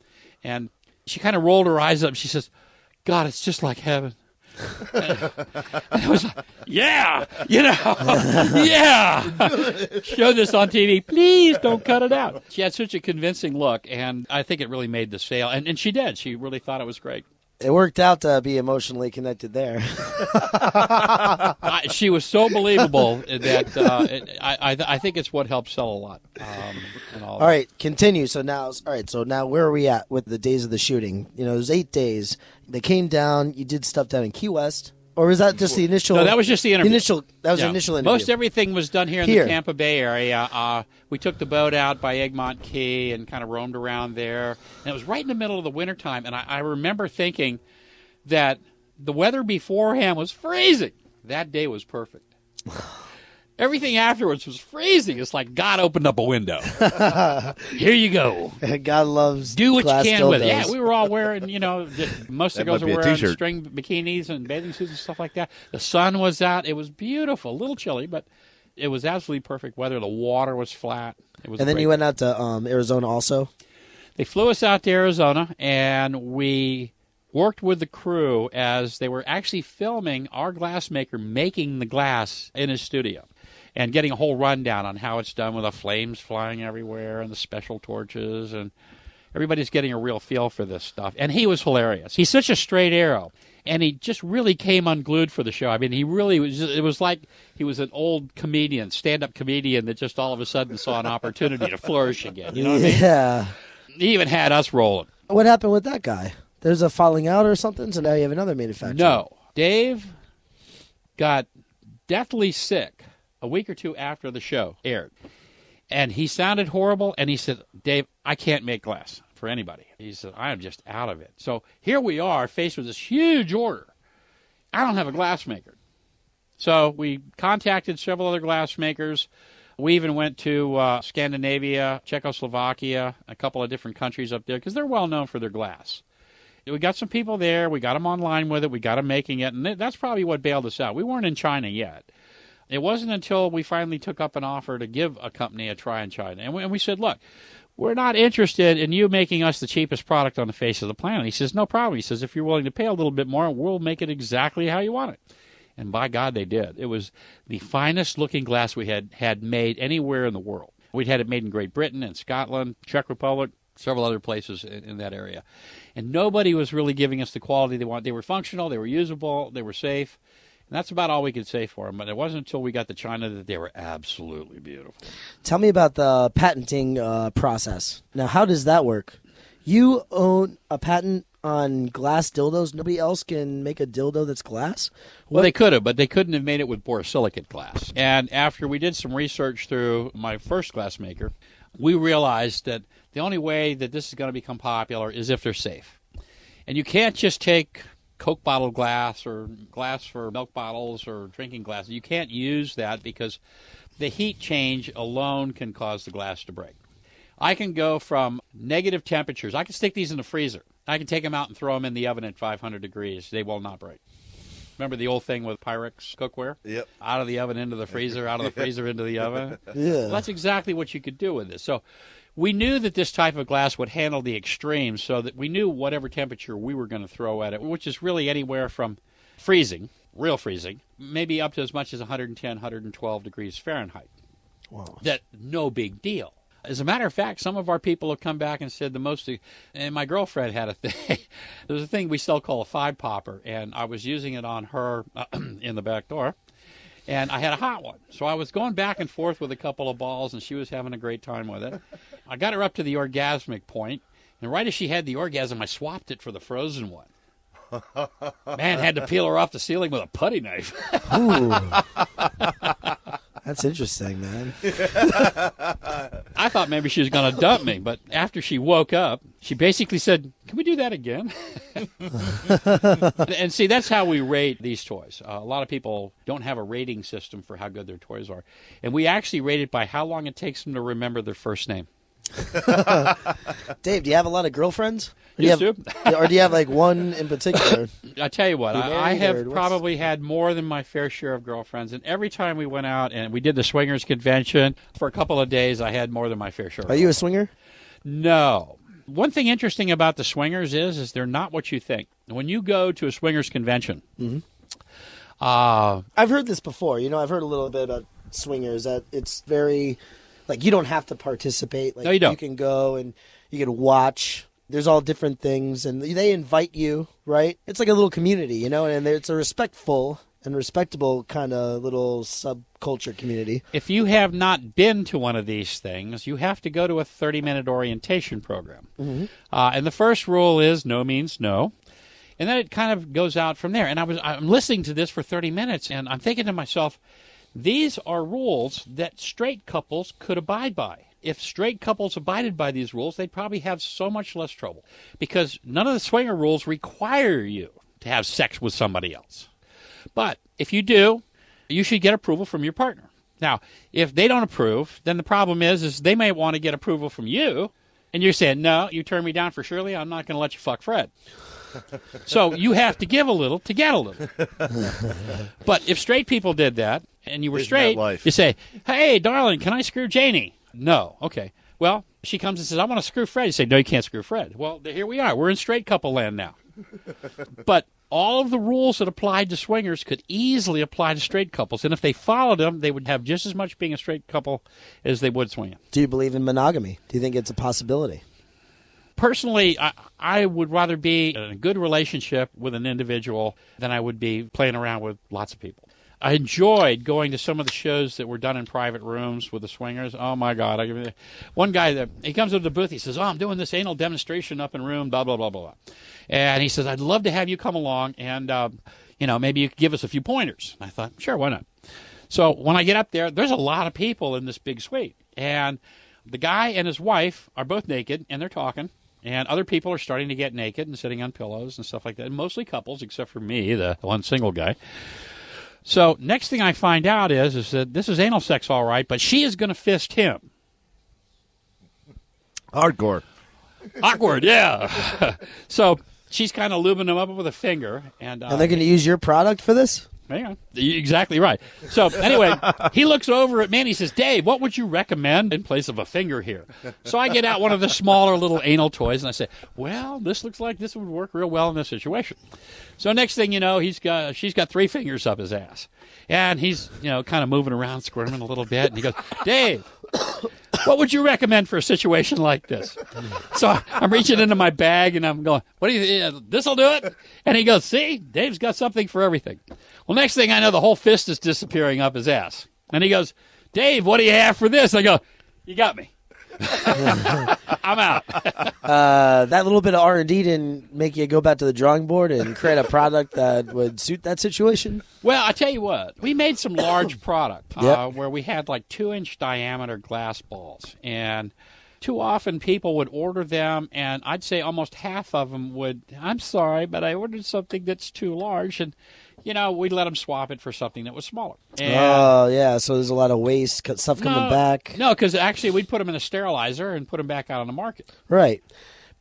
and she kind of rolled her eyes up. She says, God, it's just like heaven. And I was like, yeah, yeah. Show this on TV. Please don't cut it out. She had such a convincing look, and I think it really made the sale. And she did. She really thought it was great. It worked out to be emotionally connected there. She was so believable that I think it's what helped sell a lot. All right, continue. So now where are we at with the days of the shooting? There's 8 days. They came down. You did stuff down in Key West. Or was that just the initial? No, that was just the interview. That was the initial interview. Most everything was done here in the Tampa Bay area. We took the boat out by Egmont Key and kind of roamed around there. And it was right in the middle of the wintertime. And I remember thinking that the weather beforehand was freezing. That day was perfect. Everything afterwards was freezing. It's like God opened up a window. Here you go. God loves do what glass you can dildos. with it. Yeah, we were all wearing, most of the girls were wearing t-shirt. string bikinis and bathing suits and stuff like that. The sun was out. It was beautiful. A little chilly, but it was absolutely perfect weather. The water was flat. It was. And then great. you went out to Arizona also? They flew us out to Arizona, and we worked with the crew as they were actually filming our glassmaker making the glass in his studio. And getting a whole rundown on how it's done with the flames flying everywhere and the special torches. And everybody's getting a real feel for this stuff. And he was hilarious. He's such a straight arrow. And he just really came unglued for the show. I mean, he really was. It was like he was an old comedian, stand-up comedian that just all of a sudden saw an opportunity to flourish again. You know what I mean? Yeah. He even had us rolling. What happened with that guy? There's a falling out or something, so now you have another manufacturer. No. Dave got deathly sick a week or two after the show aired. And he sounded horrible, and he said, Dave, I can't make glass for anybody. He said, I am just out of it. So here we are, faced with this huge order. I don't have a glass maker. So we contacted several other glass makers. We even went to Scandinavia, Czechoslovakia, a couple of different countries up there, because they're well known for their glass. We got some people there. We got them online with it. We got them making it. And that's probably what bailed us out. We weren't in China yet. It wasn't until we finally took up an offer to give a company a try in China. And we said, look, we're not interested in you making us the cheapest product on the face of the planet. He says, no problem. He says, if you're willing to pay a little bit more, we'll make it exactly how you want it. And by God, they did. It was the finest looking glass we had made anywhere in the world. We'd had it made in Great Britain and Scotland, Czech Republic, several other places in that area. And nobody was really giving us the quality they wanted. They were functional, they were usable, they were safe. And that's about all we could say for them. But it wasn't until we got to China that they were absolutely beautiful. Tell me about the patenting process. Now, how does that work? You own a patent on glass dildos. Nobody else can make a dildo that's glass? Well, they could have, but they couldn't have made it with borosilicate glass. And after we did some research through my first glass maker, we realized that the only way that this is going to become popular is if they're safe. And you can't just take Coke bottle glass or glass for milk bottles or drinking glass. You can't use that because the heat change alone can cause the glass to break. I can go from negative temperatures. I can stick these in the freezer. I can take them out and throw them in the oven at 500 degrees. They will not break. Remember the old thing with Pyrex cookware? Yep. Out of the oven into the freezer, out of the freezer into the oven. Yeah. Well, that's exactly what you could do with this. So we knew that this type of glass would handle the extremes so that we knew whatever temperature we were going to throw at it, which is really anywhere from freezing, real freezing, maybe up to as much as 110, 112 degrees Fahrenheit. Wow. That no big deal. As a matter of fact, some of our people have come back and said and my girlfriend had a thing. There's a thing we still call a 5-popper, and I was using it on her in the back door, and I had a hot one. So I was going back and forth with a couple of balls, and she was having a great time with it. I got her up to the orgasmic point, and right as she had the orgasm, I swapped it for the frozen one. Man, had to peel her off the ceiling with a putty knife. Ooh. That's interesting, man. I thought maybe she was going to dump me, but after she woke up, she basically said, can we do that again? And see, that's how we rate these toys. A lot of people don't have a rating system for how good their toys are. And we actually rate it by how long it takes them to remember their first name. Dave, do you have a lot of girlfriends? Or do you have like one in particular? I tell you what, I have or what's- probably had more than my fair share of girlfriends. And every time we went out and we did the swingers convention, for a couple of days, I had more than my fair share. Are you a swinger? No. One thing interesting about the swingers is they're not what you think. When you go to a swingers convention, I've heard this before. I've heard a little bit about swingers, that it's very, like, you don't have to participate. Like, No, you don't. You can go and you can watch There's all different things, and they invite you, right? It's like a little community, you know, and it's a respectful and respectable kind of little subculture community. If you have not been to one of these things, you have to go to a 30-minute orientation program. Mm-hmm. And the first rule is no means no. And then it kind of goes out from there. And I'm listening to this for 30 minutes, and I'm thinking to myself, these are rules that straight couples could abide by. If straight couples abided by these rules, they'd probably have so much less trouble. Because none of the swinger rules require you to have sex with somebody else. But if you do, you should get approval from your partner. Now, if they don't approve, then the problem is they may want to get approval from you, and you're saying, no, you turned me down for Shirley, I'm not going to let you fuck Fred. So you have to give a little to get a little. But if straight people did that, and you were straight, you say, hey, darling, can I screw Janie? No. Okay. Well, she comes and says, I want to screw Fred. You say, no, you can't screw Fred. Well, here we are. We're in straight couple land now. But all of the rules that applied to swingers could easily apply to straight couples. And if they followed them, they would have just as much being a straight couple as they would swinging. Do you believe in monogamy? Do you think it's a possibility? Personally, I would rather be in a good relationship with an individual than I would be playing around with lots of people. I enjoyed going to some of the shows that were done in private rooms with the swingers. Oh, my God. One guy, he comes up to the booth. He says, I'm doing this anal demonstration up in room, blah, blah, blah, blah. And he says, I'd love to have you come along and, maybe you could give us a few pointers. And I thought, sure, why not? So when I get up there, there's a lot of people in this big suite. And the guy and his wife are both naked, and they're talking. And other people are starting to get naked and sitting on pillows and stuff like that. And mostly couples, except for me, the one single guy. So next thing I find out is that this is anal sex all right, but she is going to fist him. Hardcore. Awkward, yeah. So she's kind of lubing him up with a finger. And they're going to use your product for this? Yeah, exactly right. So anyway, he looks over at me and he says, Dave, what would you recommend in place of a finger here? So I get out one of the smaller little anal toys and I say, well, this looks like this would work real well in this situation. So next thing you know, she's got 3 fingers up his ass. And he's, kind of moving around, squirming a little bit. And he goes, Dave, what would you recommend for a situation like this? So I'm reaching into my bag and I'm going, what do you think? This'll do it? And he goes, see, Dave's got something for everything. Well, next thing I know, the whole fist is disappearing up his ass. And he goes, Dave, what do you have for this? I go, you got me. I'm out. That little bit of R&D didn't make you go back to the drawing board and create a product that would suit that situation? Well, I tell you what, we made some large product where we had like 2-inch diameter glass balls. And too often people would order them, and I'd say almost half of them would, I'm sorry, but I ordered something that's too large. And we'd let them swap it for something that was smaller. Oh, yeah, so there's a lot of waste, stuff coming back. No, because actually we'd put them in a sterilizer and put them back out on the market. Right.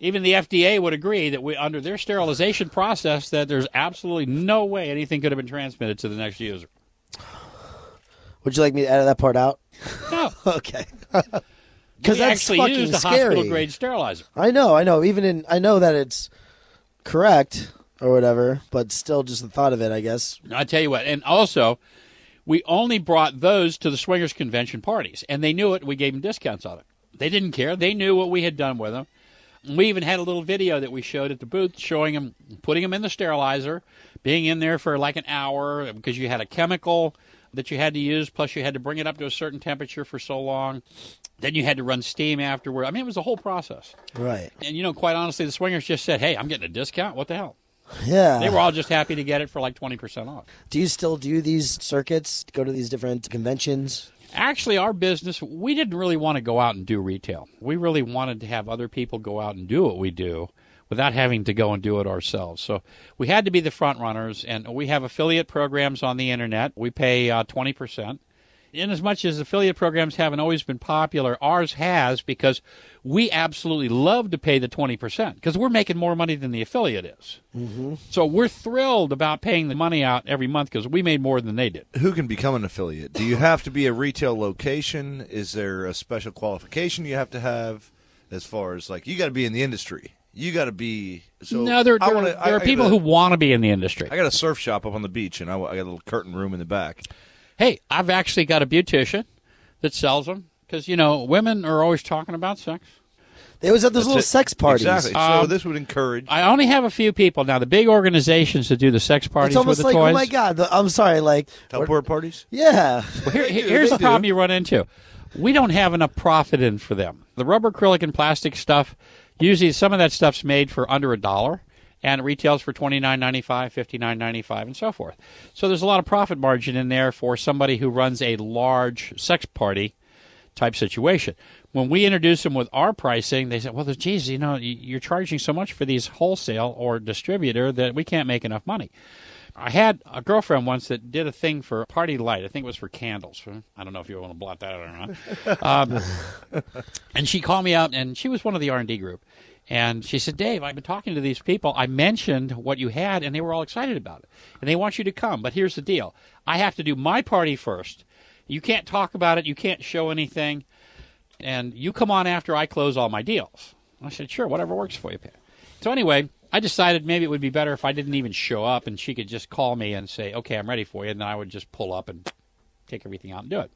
Even the FDA would agree that under their sterilization process that there's absolutely no way anything could have been transmitted to the next user. Would you like me to edit that part out? No. Okay. Because that's actually fucking used a scary. hospital-grade sterilizer. I know. I know that it's correct or whatever, but still just the thought of it, I guess. I tell you what, and also, we only brought those to the swingers convention parties, and they knew it. We gave them discounts on it. They didn't care. They knew what we had done with them. We even had a little video that we showed at the booth showing them, putting them in the sterilizer, being in there for like an hour because you had a chemical that you had to use, plus you had to bring it up to a certain temperature for so long. Then you had to run steam afterward. I mean, it was a whole process. Right. And, quite honestly, the swingers just said, hey, I'm getting a discount. What the hell? Yeah. They were all just happy to get it for like 20% off. Do you still do these circuits, go to these different conventions? Actually, our business, we didn't really want to go out and do retail. We really wanted to have other people go out and do what we do without having to go and do it ourselves. So we had to be the front runners, and we have affiliate programs on the Internet. We pay 20%. In as much as affiliate programs haven't always been popular, ours has, because we absolutely love to pay the 20% because we're making more money than the affiliate is. Mm-hmm. So we're thrilled about paying the money out every month because we made more than they did. Who can become an affiliate? Do you have to be a retail location? Is there a special qualification you have to have as far as, like, you got to be in the industry? You got to be... So no, there are people who want to be in the industry. I got a surf shop up on the beach, and I got a little curtain room in the back. Hey, I've actually got a beautician that sells them because, women are always talking about sex. They always have those That's little it. sex parties. Exactly. So this would encourage. I only have a few people now. The big organizations that do the sex parties It's almost with the like, toys. oh my God, I'm sorry, like, Teleport parties? yeah. Well, here's They the problem do. you run into. We don't have enough profit in for them. The rubber, acrylic, and plastic stuff, usually some of that stuff's made for under $1, and it retails for $29.95, $59.95, and so forth. So there's a lot of profit margin in there for somebody who runs a large sex party type situation. When we introduce them with our pricing, they say, well, geez, you're charging so much for these wholesale or distributor that we can't make enough money. I had a girlfriend once that did a thing for Party Light. I think it was for candles. I don't know if you want to blot that out or not. And she called me up, and she was one of the R&D group. And she said, Dave, I've been talking to these people. I mentioned what you had, and they were all excited about it. And they want you to come. But here's the deal. I have to do my party first. You can't talk about it. You can't show anything. And you come on after I close all my deals. I said, sure, whatever works for you, Pat. So anyway, I decided maybe it would be better if I didn't even show up and she could just call me and say, okay, I'm ready for you. And then I would just pull up and take everything out and do it.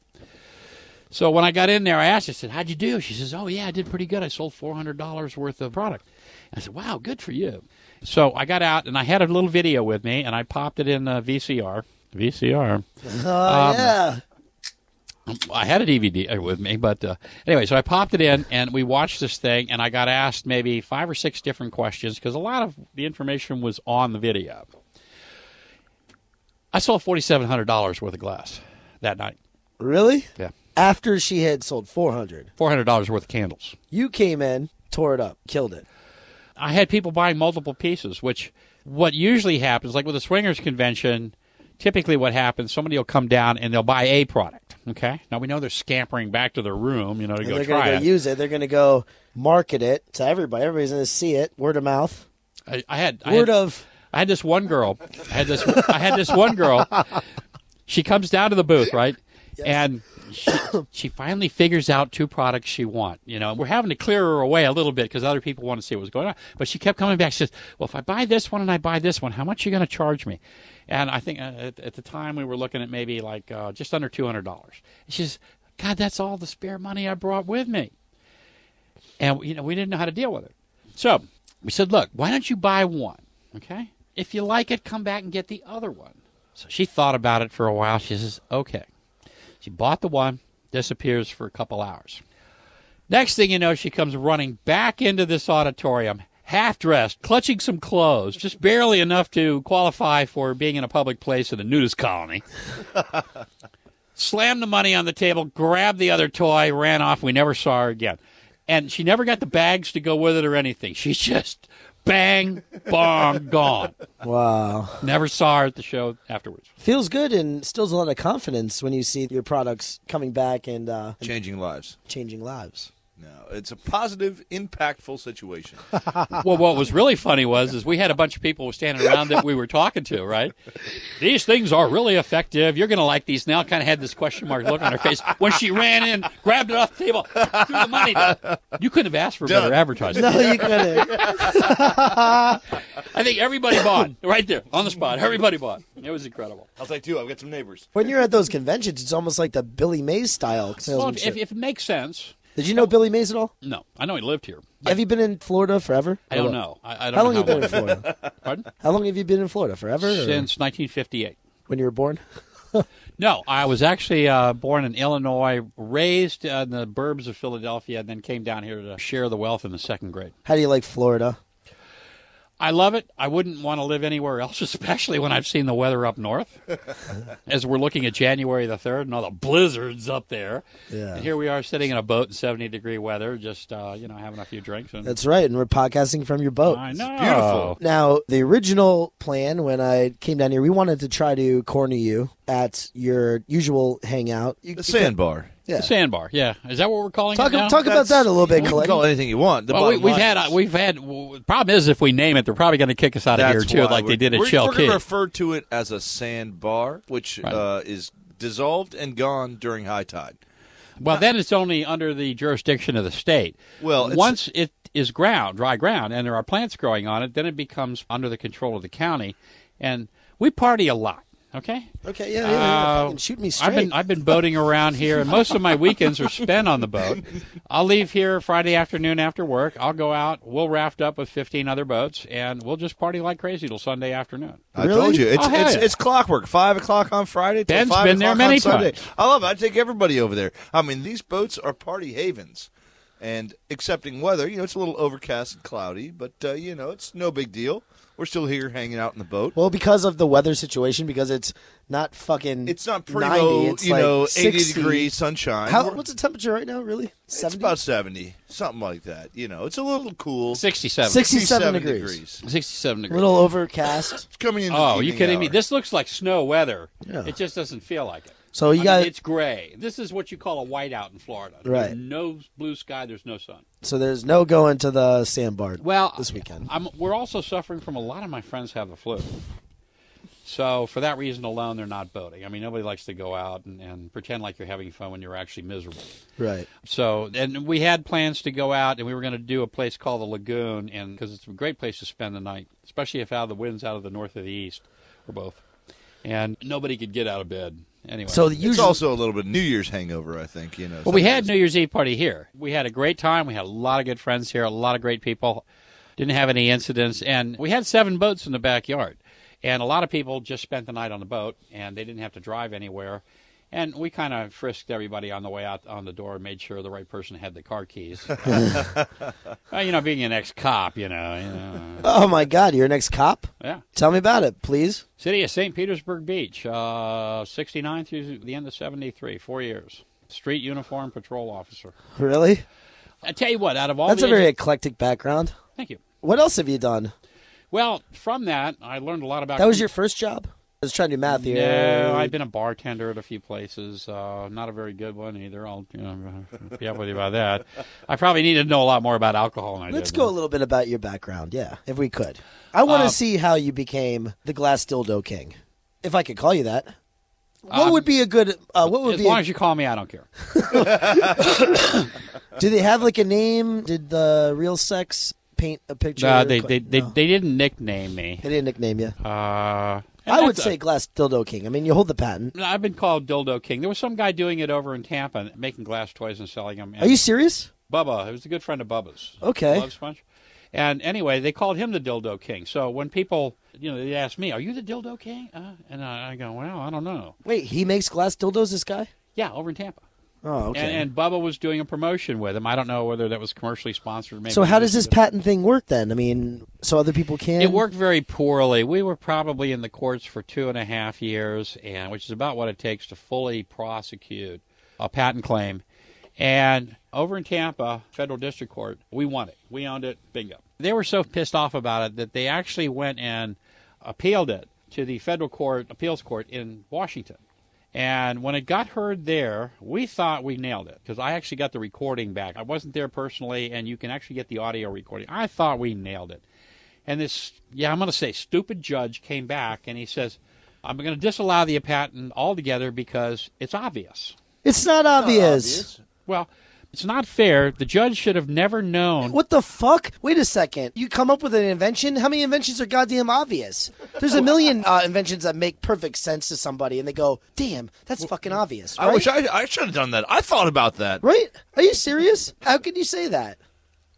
So when I got in there, I asked her, I said, how'd you do? She says, oh, yeah, I did pretty good. I sold $400 worth of product. I said, wow, good for you. So I got out, and I had a little video with me, and I popped it in VCR. VCR. Oh, yeah. I had a DVD with me, but anyway, so I popped it in, and we watched this thing, and I got asked maybe 5 or 6 different questions because a lot of the information was on the video. I sold $4,700 worth of glass that night. Really? Yeah. After she had sold $400. $400 worth of candles. You came in, tore it up, killed it. I had people buying multiple pieces, which what usually happens, like with a swingers convention, typically what happens, somebody will come down and they'll buy a product, okay? Now, we know they're scampering back to their room, to And go they're try going to it. go use it. They're going to go market it to everybody. Everybody's going to see it. Word of mouth. I had this one girl. I had this one girl. She comes down to the booth, right? Yes. And she finally figures out 2 products she wants. We're having to clear her away a little bit because other people want to see what's going on. But she kept coming back. She says, well, if I buy this one and I buy this one, how much are you going to charge me? And I think at the time we were looking at maybe like just under $200. She says, God, that's all the spare money I brought with me. And we didn't know how to deal with it. So we said, look, why don't you buy one, okay? If you like it, come back and get the other one. So she thought about it for a while. She says, okay. She bought the one, disappears for a couple hours. Next thing you know, she comes running back into this auditorium, half-dressed, clutching some clothes, just barely enough to qualify for being in a public place in a nudist colony. Slammed the money on the table, grabbed the other toy, ran off. We never saw her again. And she never got the bags to go with it or anything. She just bang, bong, gone. Wow. Never saw her at the show afterwards. Feels good and instills a lot of confidence when you see your products coming back and Changing lives. changing lives. No, it's a positive, impactful situation. Well, what was really funny is we had a bunch of people standing around that we were talking to, right? These things are really effective. You're going to like these now. Kind of had this question mark look on her face when she ran in, grabbed it off the table, threw the money down. You couldn't have asked for better advertising. No, you couldn't. I think everybody bought right there on the spot. Everybody bought. It was incredible. I'll take 2. I've got some neighbors. When you're at those conventions, it's almost like the Billy Mays style Well, salesmanship. if it makes sense. Did you know Billy Mays at all? No, I know he lived here. Have you been in Florida forever? I don't know. I don't How know long have you been in Florida? Pardon? How long have you been in Florida? Forever? or Since 1958. when you were born? No, I was actually born in Illinois, raised in the burbs of Philadelphia, and then came down here to share the wealth in the 2nd grade. How do you like Florida? I love it. I wouldn't want to live anywhere else, especially when I've seen the weather up north. As we're looking at January the 3rd and all the blizzards up there. Yeah. And here we are sitting in a boat in 70-degree weather, just having a few drinks. And That's right, and we're podcasting from your boat. I know. beautiful. Now, the original plan when I came down here, we wanted to try to corner you at your usual hangop. The sandbar. Yeah. The sandbar, yeah. Is that what we're calling Talk it now? about that a little bit, You can call Coletti. it anything you want. The Well, bottom we've line had. is- The problem is, if we name it, they're probably going to kick us out of here That's too, why like they did at we're Shell going to Key. refer to it as a sandbar, which Right. is dissolved and gone during high tide. Well, then it's only under the jurisdiction of the state. Well, it's- once it is dry ground, and there are plants growing on it, then it becomes under the control of the county. And we party a lot. Okay? Okay, yeah. Fucking shoot me straight. I've been boating around here, and most of my weekends are spent on the boat. I'll leave here Friday afternoon after work. I'll go out. We'll raft up with 15 other boats, and we'll just party like crazy till Sunday afternoon. I told you. It's clockwork. 5 o'clock on Friday till Ben's 5 been there o'clock many on Sunday. times. I love it. I take everybody over there. I mean, these boats are party havens. And accepting weather, it's a little overcast and cloudy, but, it's no big deal. We're still here hanging out in the boat. Well, because of the weather situation, because it's not fucking It's not 90, primo, it's like 80 60. degrees, sunshine. What's the temperature right now, really? 70? It's about 70, something like that. It's a little cool. 67. 67 degrees. 67 A degrees. little overcast. It's coming in. Oh, you kidding me? This looks like snow weather. Yeah. It just doesn't feel like it. So it's gray. This is what you call a whiteout in Florida. Right. There's no blue sky. There's no sun. So there's no going to the sandbar this weekend. We're also suffering from a lot of my friends have the flu. So for that reason alone, they're not boating. I mean, nobody likes to go out and pretend like you're having fun when you're actually miserable. Right. So, and we had plans to go out, and we were going to do a place called the Lagoon, and because it's a great place to spend the night, especially if the wind's out of the north or the east, or both. And nobody could get out of bed. Anyway, So It's also a little bit New Year's hangover, I think. well, we had New Year's Eve party here. We had a great time. We had a lot of good friends here, a lot of great people. Didn't have any incidents, and we had 7 boats in the backyard. And a lot of people just spent the night on the boat, and they didn't have to drive anywhere. And we kind of frisked everybody on the way out on the door and made sure the right person had the car keys. Being an ex-cop, Oh, my God. You're an ex-cop? Yeah. Tell me about it, please. City of St. Petersburg Beach, 69 through the end of 73, 4 years. Street uniform patrol officer. Really? I tell you what, out of all That's a very eclectic background. Thank you. What else have you done? Well, from that, I learned a lot about... That was your first job? I was trying to do math here. No, I've been a bartender at a few places. Not a very good one either. I'll be happy about that. I probably need to know a lot more about alcohol than I did. Let's go a little bit about your background, yeah, if we could. I want to see how you became the glass dildo king, if I could call you that. What would be a good... as long as you call me, I don't care. Do they have like a name? Did the Real Sex paint a picture? No, they didn't nickname me. They didn't nickname you. I would say glass dildo king. I mean, you hold the patent. I've been called Dildo King. There was some guy doing it over in Tampa, making glass toys and selling them. Are you serious? Bubba. It was a good friend of Bubba's. Okay. Love Sponge. And anyway, they called him the Dildo King. So when people, they ask me, "Are you the Dildo King?" And I go, "Well, I don't know." Wait, he makes glass dildos, this guy? Yeah, over in Tampa. Oh, okay. And Bubba was doing a promotion with him. I don't know whether that was commercially sponsored. Maybe so how does this patent thing work then? I mean, so other people can? It worked very poorly. We were probably in the courts for 2.5 years, which is about what it takes to fully prosecute a patent claim. And over in Tampa, Federal District Court, we won it. We owned it. Bingo. They were so pissed off about it that they actually went and appealed it to the Federal Appeals Court in Washington. And when it got heard there, we thought we nailed it because I actually got the recording back. I wasn't there personally, and you can actually get the audio recording. I thought we nailed it. And this, I'm going to say, stupid judge came back, and he says, I'm going to disallow the patent altogether because it's obvious. It's not obvious. Well, it's not fair. The judge should have never known. What the fuck? Wait a second. You come up with an invention? How many inventions are goddamn obvious? There's a million inventions that make perfect sense to somebody, and they go, damn, that's fucking obvious, right? I wish I should have done that. I thought about that. Right? Are you serious? How can you say that?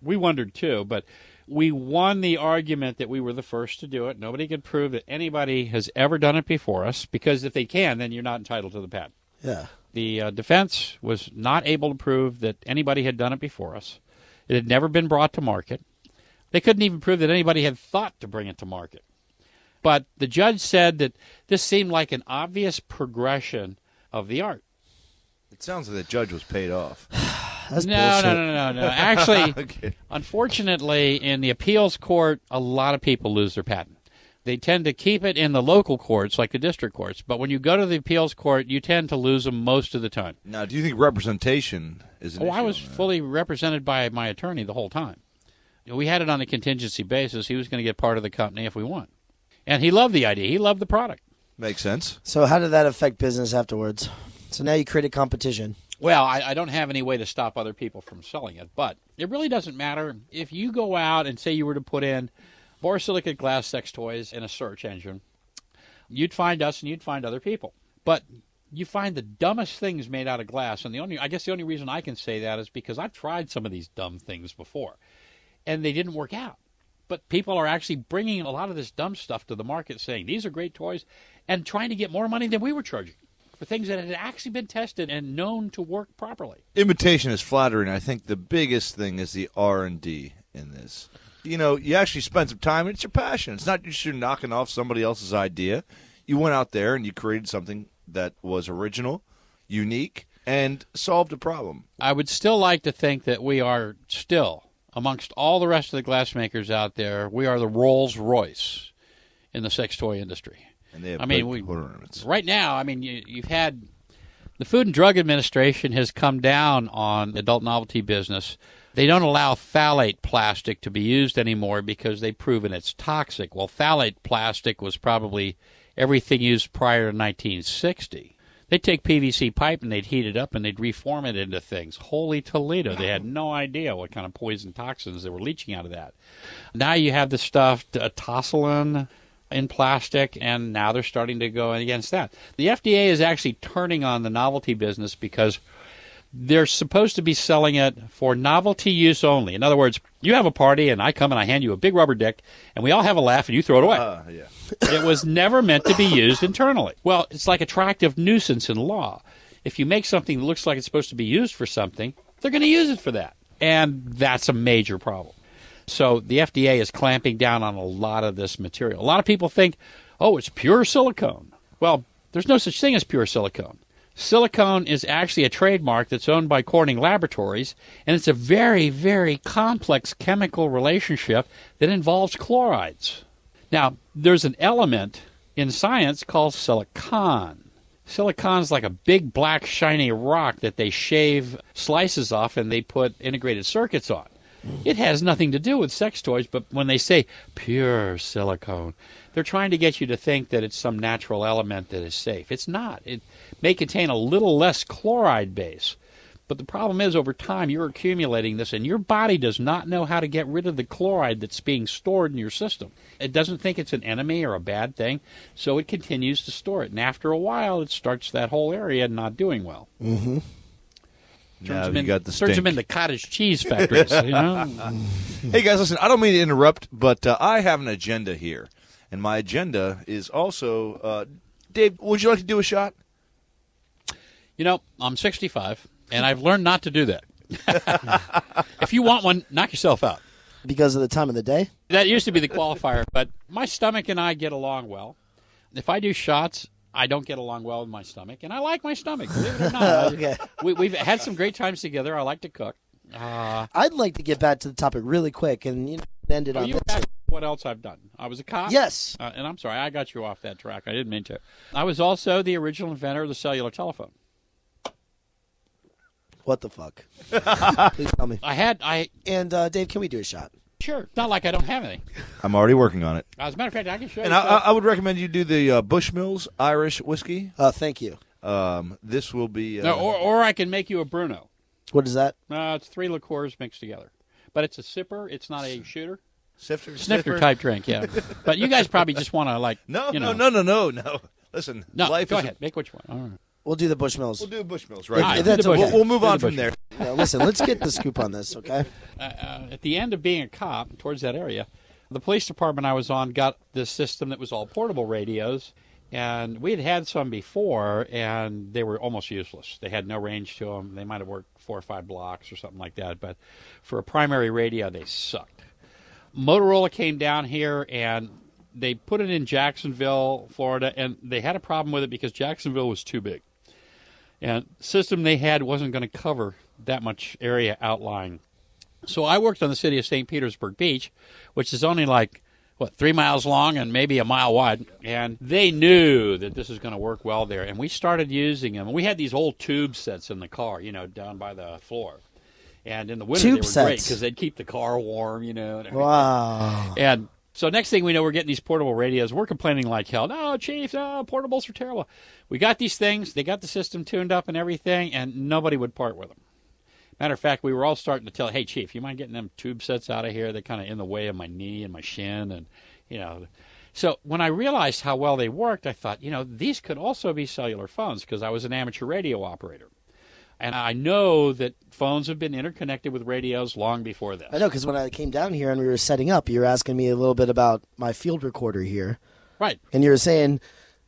We wondered, too, but we won the argument that we were the first to do it. Nobody could prove that anybody has ever done it before us, because if they can, then you're not entitled to the patent. Yeah. The defense was not able to prove that anybody had done it before us. It had never been brought to market. They couldn't even prove that anybody had thought to bring it to market. But the judge said that this seemed like an obvious progression of the art. It sounds like the judge was paid off. That's No. bullshit. Actually, Okay. unfortunately, in the appeals court, a lot of people lose their patent. They tend to keep it in the local courts, like the district courts. But when you go to the appeals court, you tend to lose them most of the time. Now, do you think representation is an issue? I was on that? fully represented by my attorney the whole time. We had it on a contingency basis. He was going to get part of the company if we won. And he loved the idea. He loved the product. Makes sense. So how did that affect business afterwards? So now you created competition. Well, I don't have any way to stop other people from selling it, but it really doesn't matter. If you go out and say you were to put in borosilicate glass sex toys in a search engine, You'd find us and you'd find other people. But you find the dumbest things made out of glass. And I guess the only reason I can say that is because I've tried some of these dumb things before, and they didn't work out. But people are actually bringing a lot of this dumb stuff to the market saying, these are great toys, and trying to get more money than we were charging for things that had actually been tested and known to work properly. Imitation is flattering. I think the biggest thing is the R&D in this. You know, you actually spend some time, and it's your passion. It's not just you're knocking off somebody else's idea. You went out there and you created something that was original, unique, and solved a problem. I would still like to think that we are still, amongst all the rest of the glass makers out there, we are the Rolls-Royce in the sex toy industry. And they have ornaments. Right now, I mean, you've had the Food and Drug Administration has come down on adult novelty business. They don't allow phthalate plastic to be used anymore because they've proven it's toxic. Well, phthalate plastic was probably everything used prior to 1960. They'd take PVC pipe and they'd heat it up and they'd reform it into things. Holy Toledo. They had no idea what kind of poison toxins they were leaching out of that. Now you have the stuff, tosylin in plastic, and now they're starting to go against that. The FDA is actually turning on the novelty business because they're supposed to be selling it for novelty use only. In other words, you have a party and I come and I hand you a big rubber dick and we all have a laugh and you throw it away. Yeah. It was never meant to be used internally. Well, it's like attractive nuisance in law. If you make something that looks like it's supposed to be used for something, they're going to use it for that. And that's a major problem. So the FDA is clamping down on a lot of this material. A lot of people think, oh, it's pure silicone. Well, there's no such thing as pure silicone. Silicone is actually a trademark that's owned by Corning Laboratories, and it's a very, very complex chemical relationship that involves chlorides. Now, there's an element in science called silicon. Silicon's like a big, black, shiny rock that they shave slices off and they put integrated circuits on. It has nothing to do with sex toys, but when they say pure silicone, they're trying to get you to think that it's some natural element that is safe. It's not. It may contain a little less chloride base, but the problem is over time you're accumulating this, and your body does not know how to get rid of the chloride that's being stored in your system. It doesn't think it's an enemy or a bad thing, so it continues to store it. And after a while, it starts that whole area not doing well. Mm-hmm. Now you got the turns them into cottage cheese factories. You know? Hey, guys, listen, I don't mean to interrupt, but I have an agenda here. And my agenda is also, Dave, would you like to do a shot? You know, I'm 65, and I've learned not to do that. If you want one, knock yourself out. Because of the time of the day? That used to be the qualifier, but my stomach and I get along well. If I do shots, I don't get along well with my stomach, and I like my stomach, believe it or not. Okay. We've had some great times together. I like to cook. I'd like to get back to the topic really quick and end it on this. What else I've done? I was a cop. Yes. And I'm sorry, I got you off that track. I didn't mean to. I was also the original inventor of the cellular telephone. What the fuck? Please tell me. And Dave, can we do a shot? Sure. It's not like I don't have anything. I'm already working on it. As a matter of fact, I can show you. And I would recommend you do the Bushmills Irish whiskey. Thank you. This will be... No, or I can make you a Bruno. What is that? It's 3 liqueurs mixed together. But it's a sipper. It's not a shooter. Snifter type drink, yeah. But you guys probably just want to, like... No. Listen, no, life go is... ahead. Make which one? All right. We'll do the Bushmills. We'll do Bushmills, right? If that's okay. We'll move on from there. Yeah, listen, let's get the scoop on this, okay? At the end of being a cop towards that area, the police department I was on got this system that was all portable radios, and we had some before, and they were almost useless. They had no range to them. They might have worked 4 or 5 blocks or something like that, but for a primary radio, they sucked. Motorola came down here, and they put it in Jacksonville, Florida, and they had a problem with it because Jacksonville was too big. And the system they had wasn't going to cover that much area outlying. So I worked on the city of St. Petersburg Beach, which is only like, 3 miles long and maybe a mile wide. And they knew that this was going to work well there. And we started using them. We had these old tube sets in the car, down by the floor. And in the winter, they were great because they'd keep the car warm, And everything. Wow. And so next thing we know, we're getting these portable radios. We're complaining like hell. No, Chief, portables are terrible. We got these things. They got the system tuned up and everything, and nobody would part with them. Matter of fact, we were all starting to tell, hey, Chief, you mind getting them tube sets out of here? They're kind of in the way of my knee and my shin. And, So when I realized how well they worked, I thought, these could also be cellular phones because I was an amateur radio operator. And I know that phones have been interconnected with radios long before this. I know, because when I came down here and we were setting up, you were asking me a little bit about my field recorder here. Right. And you were saying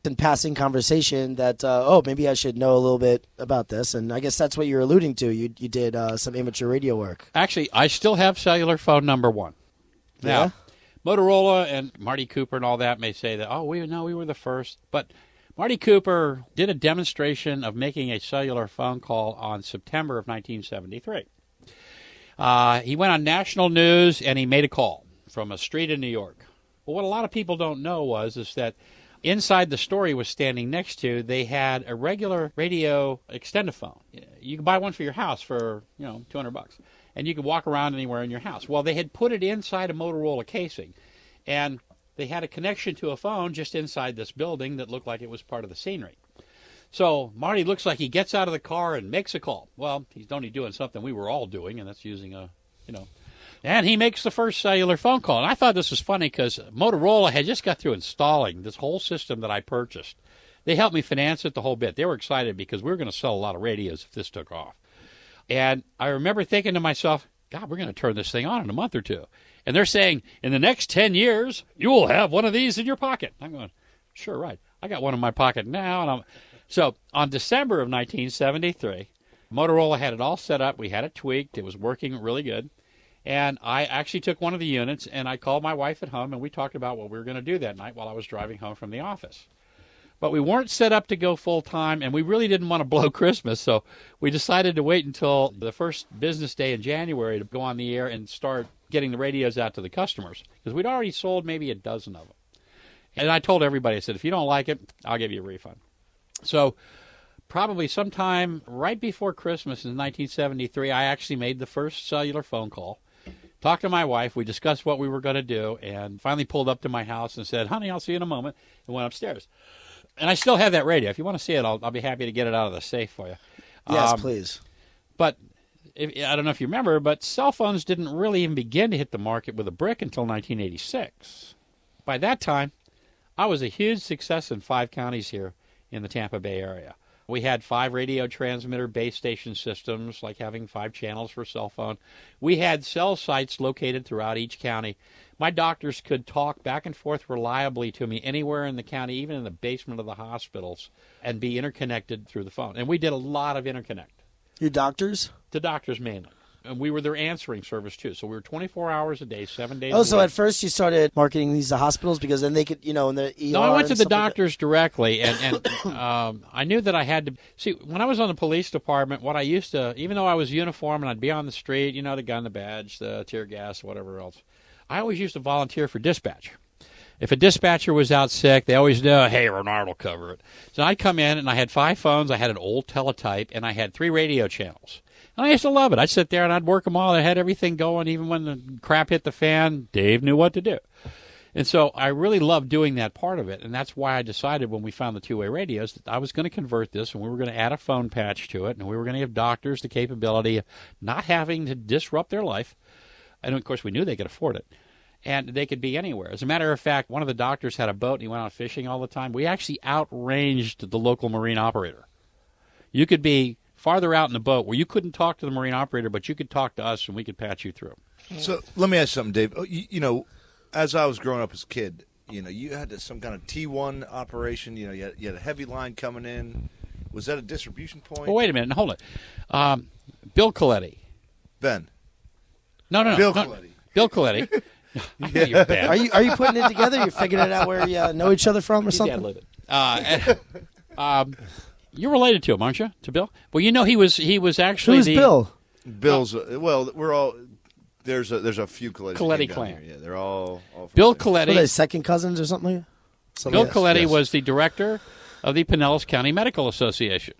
in passing conversation that, maybe I should know a little bit about this. And I guess that's what you're alluding to. You did some amateur radio work. Actually, I still have cellular phone number 1. Now, Yeah? Motorola and Marty Cooper and all that may say that, we were the first. But Marty Cooper did a demonstration of making a cellular phone call on September of 1973. He went on national news and he made a call from a street in New York. Well, what a lot of people don't know is that inside the store he was standing next to, they had a regular radio extendophone. You could buy one for your house for, $200. And you could walk around anywhere in your house. Well, they had put it inside a Motorola casing. And they had a connection to a phone just inside this building that looked like it was part of the scenery. So Marty looks like he gets out of the car and makes a call. Well, he's only doing something we were all doing, and that's using And he makes the first cellular phone call. And I thought this was funny because Motorola had just got through installing this whole system that I purchased. They helped me finance it the whole bit. They were excited because we were going to sell a lot of radios if this took off. And I remember thinking to myself, God, we're going to turn this thing on in a month or two. And they're saying, in the next 10 years, you will have one of these in your pocket. I'm going, sure, right. I got one in my pocket now. So on December of 1973, Motorola had it all set up. We had it tweaked. It was working really good. And I actually took one of the units, and I called my wife at home, and we talked about what we were going to do that night while I was driving home from the office. But we weren't set up to go full-time, and we really didn't want to blow Christmas, so we decided to wait until the first business day in January to go on the air and start getting the radios out to the customers, because we'd already sold maybe a dozen of them. And I told everybody, I said, if you don't like it, I'll give you a refund. So probably sometime right before Christmas in 1973, I actually made the first cellular phone call, talked to my wife, we discussed what we were going to do, and finally pulled up to my house and said, honey, I'll see you in a moment, and went upstairs. And I still have that radio. If you want to see it, I'll be happy to get it out of the safe for you. Yes, please. But I don't know if you remember, but cell phones didn't really even begin to hit the market with a brick until 1986. By that time, I was a huge success in 5 counties here in the Tampa Bay area. We had 5 radio transmitter base station systems, like having 5 channels for cell phone. We had cell sites located throughout each county. My doctors could talk back and forth reliably to me anywhere in the county, even in the basement of the hospitals, and be interconnected through the phone. And we did a lot of interconnect. Your doctors? The doctors mainly. And we were their answering service, too. So we were 24 hours a day, 7 days a Oh, week. so at first you started marketing these to hospitals because then they could, in the ER. No, I went to the and stuff like doctors directly, and I knew that I had to. See, when I was on the police department, what I used to, even though I was uniformed and I'd be on the street, the gun, the badge, the tear gas, whatever else, I always used to volunteer for dispatch. If a dispatcher was out sick, they always know, hey, Reynard will cover it. So I'd come in, and I had 5 phones. I had an old teletype, and I had 3 radio channels. And I used to love it. I'd sit there, and I'd work them all. I had everything going. Even when the crap hit the fan, Dave knew what to do. And so I really loved doing that part of it, and that's why I decided when we found the 2-way radios that I was going to convert this, and we were going to add a phone patch to it, and we were going to give doctors the capability of not having to disrupt their life. And, of course, we knew they could afford it. And they could be anywhere. As a matter of fact, one of the doctors had a boat, and he went out fishing all the time. We actually outranged the local marine operator. You could be farther out in the boat where you couldn't talk to the marine operator, but you could talk to us, and we could patch you through. So let me ask you something, Dave. As I was growing up as a kid, you had some kind of T1 operation. You had a heavy line coming in. Was that a distribution point? Well, wait a minute. Hold it. Bill Coletti. Ben. No. Bill Coletti. Bill Coletti. I know you're bad. Are you putting it together? You're figuring it out where you know each other from or something? You're related to him, aren't you? To Bill? Well, he was actually Who's Bill? Bill's. We're all. There's a few Coletti clan. Yeah, they're all from Bill the same- What are they, Coletti. second cousins or something? Bill Coletti yes. was the director of the Pinellas County Medical Association,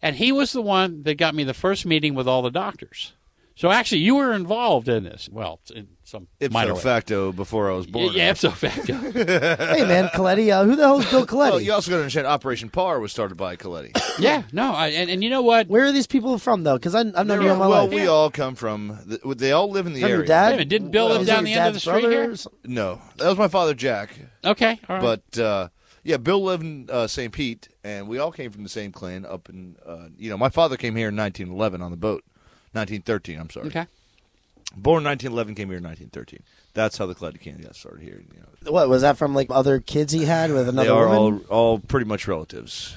and he was the one that got me the first meeting with all the doctors. So actually, you were involved in this. Well, some Ipso minor way. facto before I was born. Yeah, ipso facto. Hey, man, Coletti, who the hell is Bill Coletti? Well, you also got to understand Operation PAR was started by Coletti. Yeah, no, and you know what? Where are these people from, though? Because I've known you all my life. We all come from. They all live in the From area. your dad? Wait a minute, didn't Bill live Is down it the your end of the dad's street brother here? or something? No, that was my father, Jack. Okay, all right. But yeah, Bill lived in St. Pete, and we all came from the same clan. Up in my father came here in 1911 on the boat. 1913. I'm sorry. Okay. Born in 1911, came here in 1913. That's how the Coletti candy got started here. What, was that from, like, other kids he had with another They are woman? all pretty much relatives.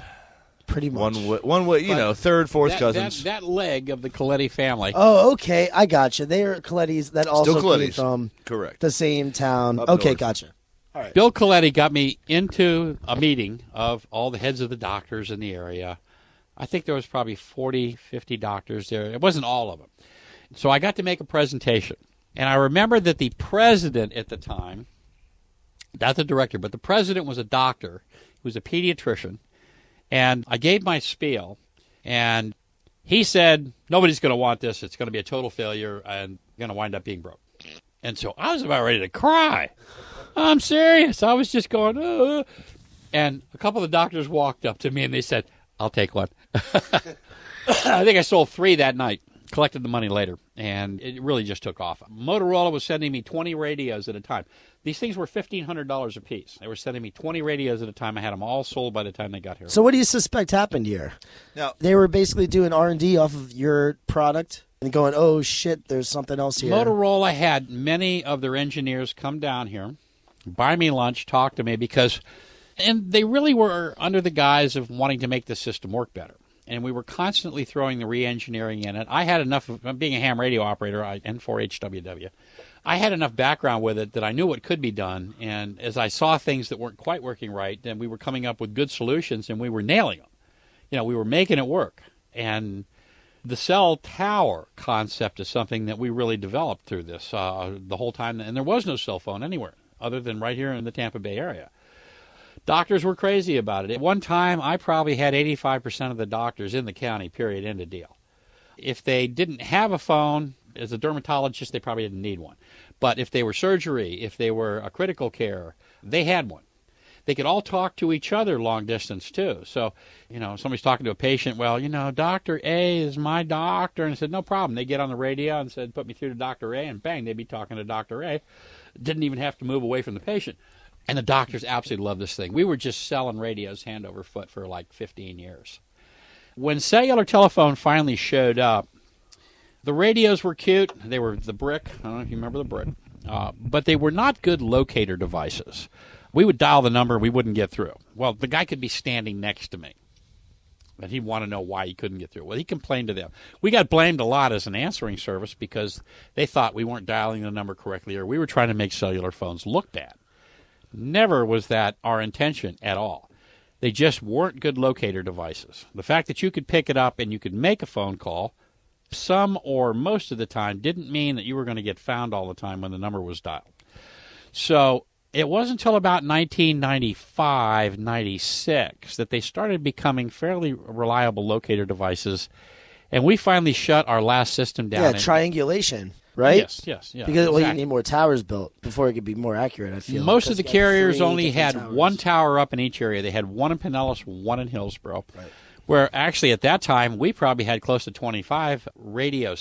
Pretty much. One way, third, fourth cousins. That leg of the Coletti family. Oh, okay. I gotcha. They are Colettis that also came Colettis. from Correct. the same town. Up Okay, north. gotcha. All right. Bill Coletti got me into a meeting of all the heads of the doctors in the area. I think there was probably 40, 50 doctors there. It wasn't all of them. So I got to make a presentation. And I remember that the president at the time, not the director, but the president was a doctor. He was a pediatrician. And I gave my spiel, and he said, nobody's going to want this. It's going to be a total failure and going to wind up being broke. And so I was about ready to cry. I'm serious. I was just going, And a couple of the doctors walked up to me, and they said, I'll take one. I think I sold 3 that night, collected the money later, and it really just took off. Motorola was sending me 20 radios at a time. These things were $1,500 a piece. They were sending me 20 radios at a time. I had them all sold by the time they got here. So what do you suspect happened here? Now, They were basically doing R&D off of your product and going, oh, shit, there's something else here. Motorola had many of their engineers come down here, buy me lunch, talk to me, and they really were under the guise of wanting to make the system work better. And we were constantly throwing the re-engineering in it. I had enough of being a ham radio operator, N4HWW. I had enough background with it that I knew what could be done. And as I saw things that weren't quite working right, then we were coming up with good solutions, and we were nailing them. We were making it work. And the cell tower concept is something that we really developed through this the whole time. And there was no cell phone anywhere other than right here in the Tampa Bay area. Doctors were crazy about it. At one time, I probably had 85% of the doctors in the county, period, end of deal. If they didn't have a phone, as a dermatologist, they probably didn't need one. But if they were surgery, if they were a critical care, they had one. They could all talk to each other long distance, too. So, somebody's talking to a patient, well, Dr. A is my doctor. And I said, no problem. They get on the radio and said, put me through to Dr. A, and bang, they'd be talking to Dr. A. Didn't even have to move away from the patient. And the doctors absolutely loved this thing. We were just selling radios hand over foot for like 15 years. When cellular telephone finally showed up, the radios were cute. They were the brick. I don't know if you remember the brick. But they were not good locator devices. We would dial the number. We wouldn't get through. Well, the guy could be standing next to me. But he'd want to know why he couldn't get through. Well, he complained to them. We got blamed a lot as an answering service because they thought we weren't dialing the number correctly or we were trying to make cellular phones look bad. Never was that our intention at all. They just weren't good locator devices. The fact that you could pick it up and you could make a phone call, some or most of the time, didn't mean that you were going to get found all the time when the number was dialed. So it wasn't until about 1995, 96 that they started becoming fairly reliable locator devices, and we finally shut our last system down. Yeah, triangulation, right? Yes. Because you exactly. need more towers built before it could be more accurate, I feel. Most of the Because you have carriers 3 only different had towers. one tower up in each area. They had one in Pinellas, one in Hillsborough. Right. Where actually at that time we probably had close to 25 radio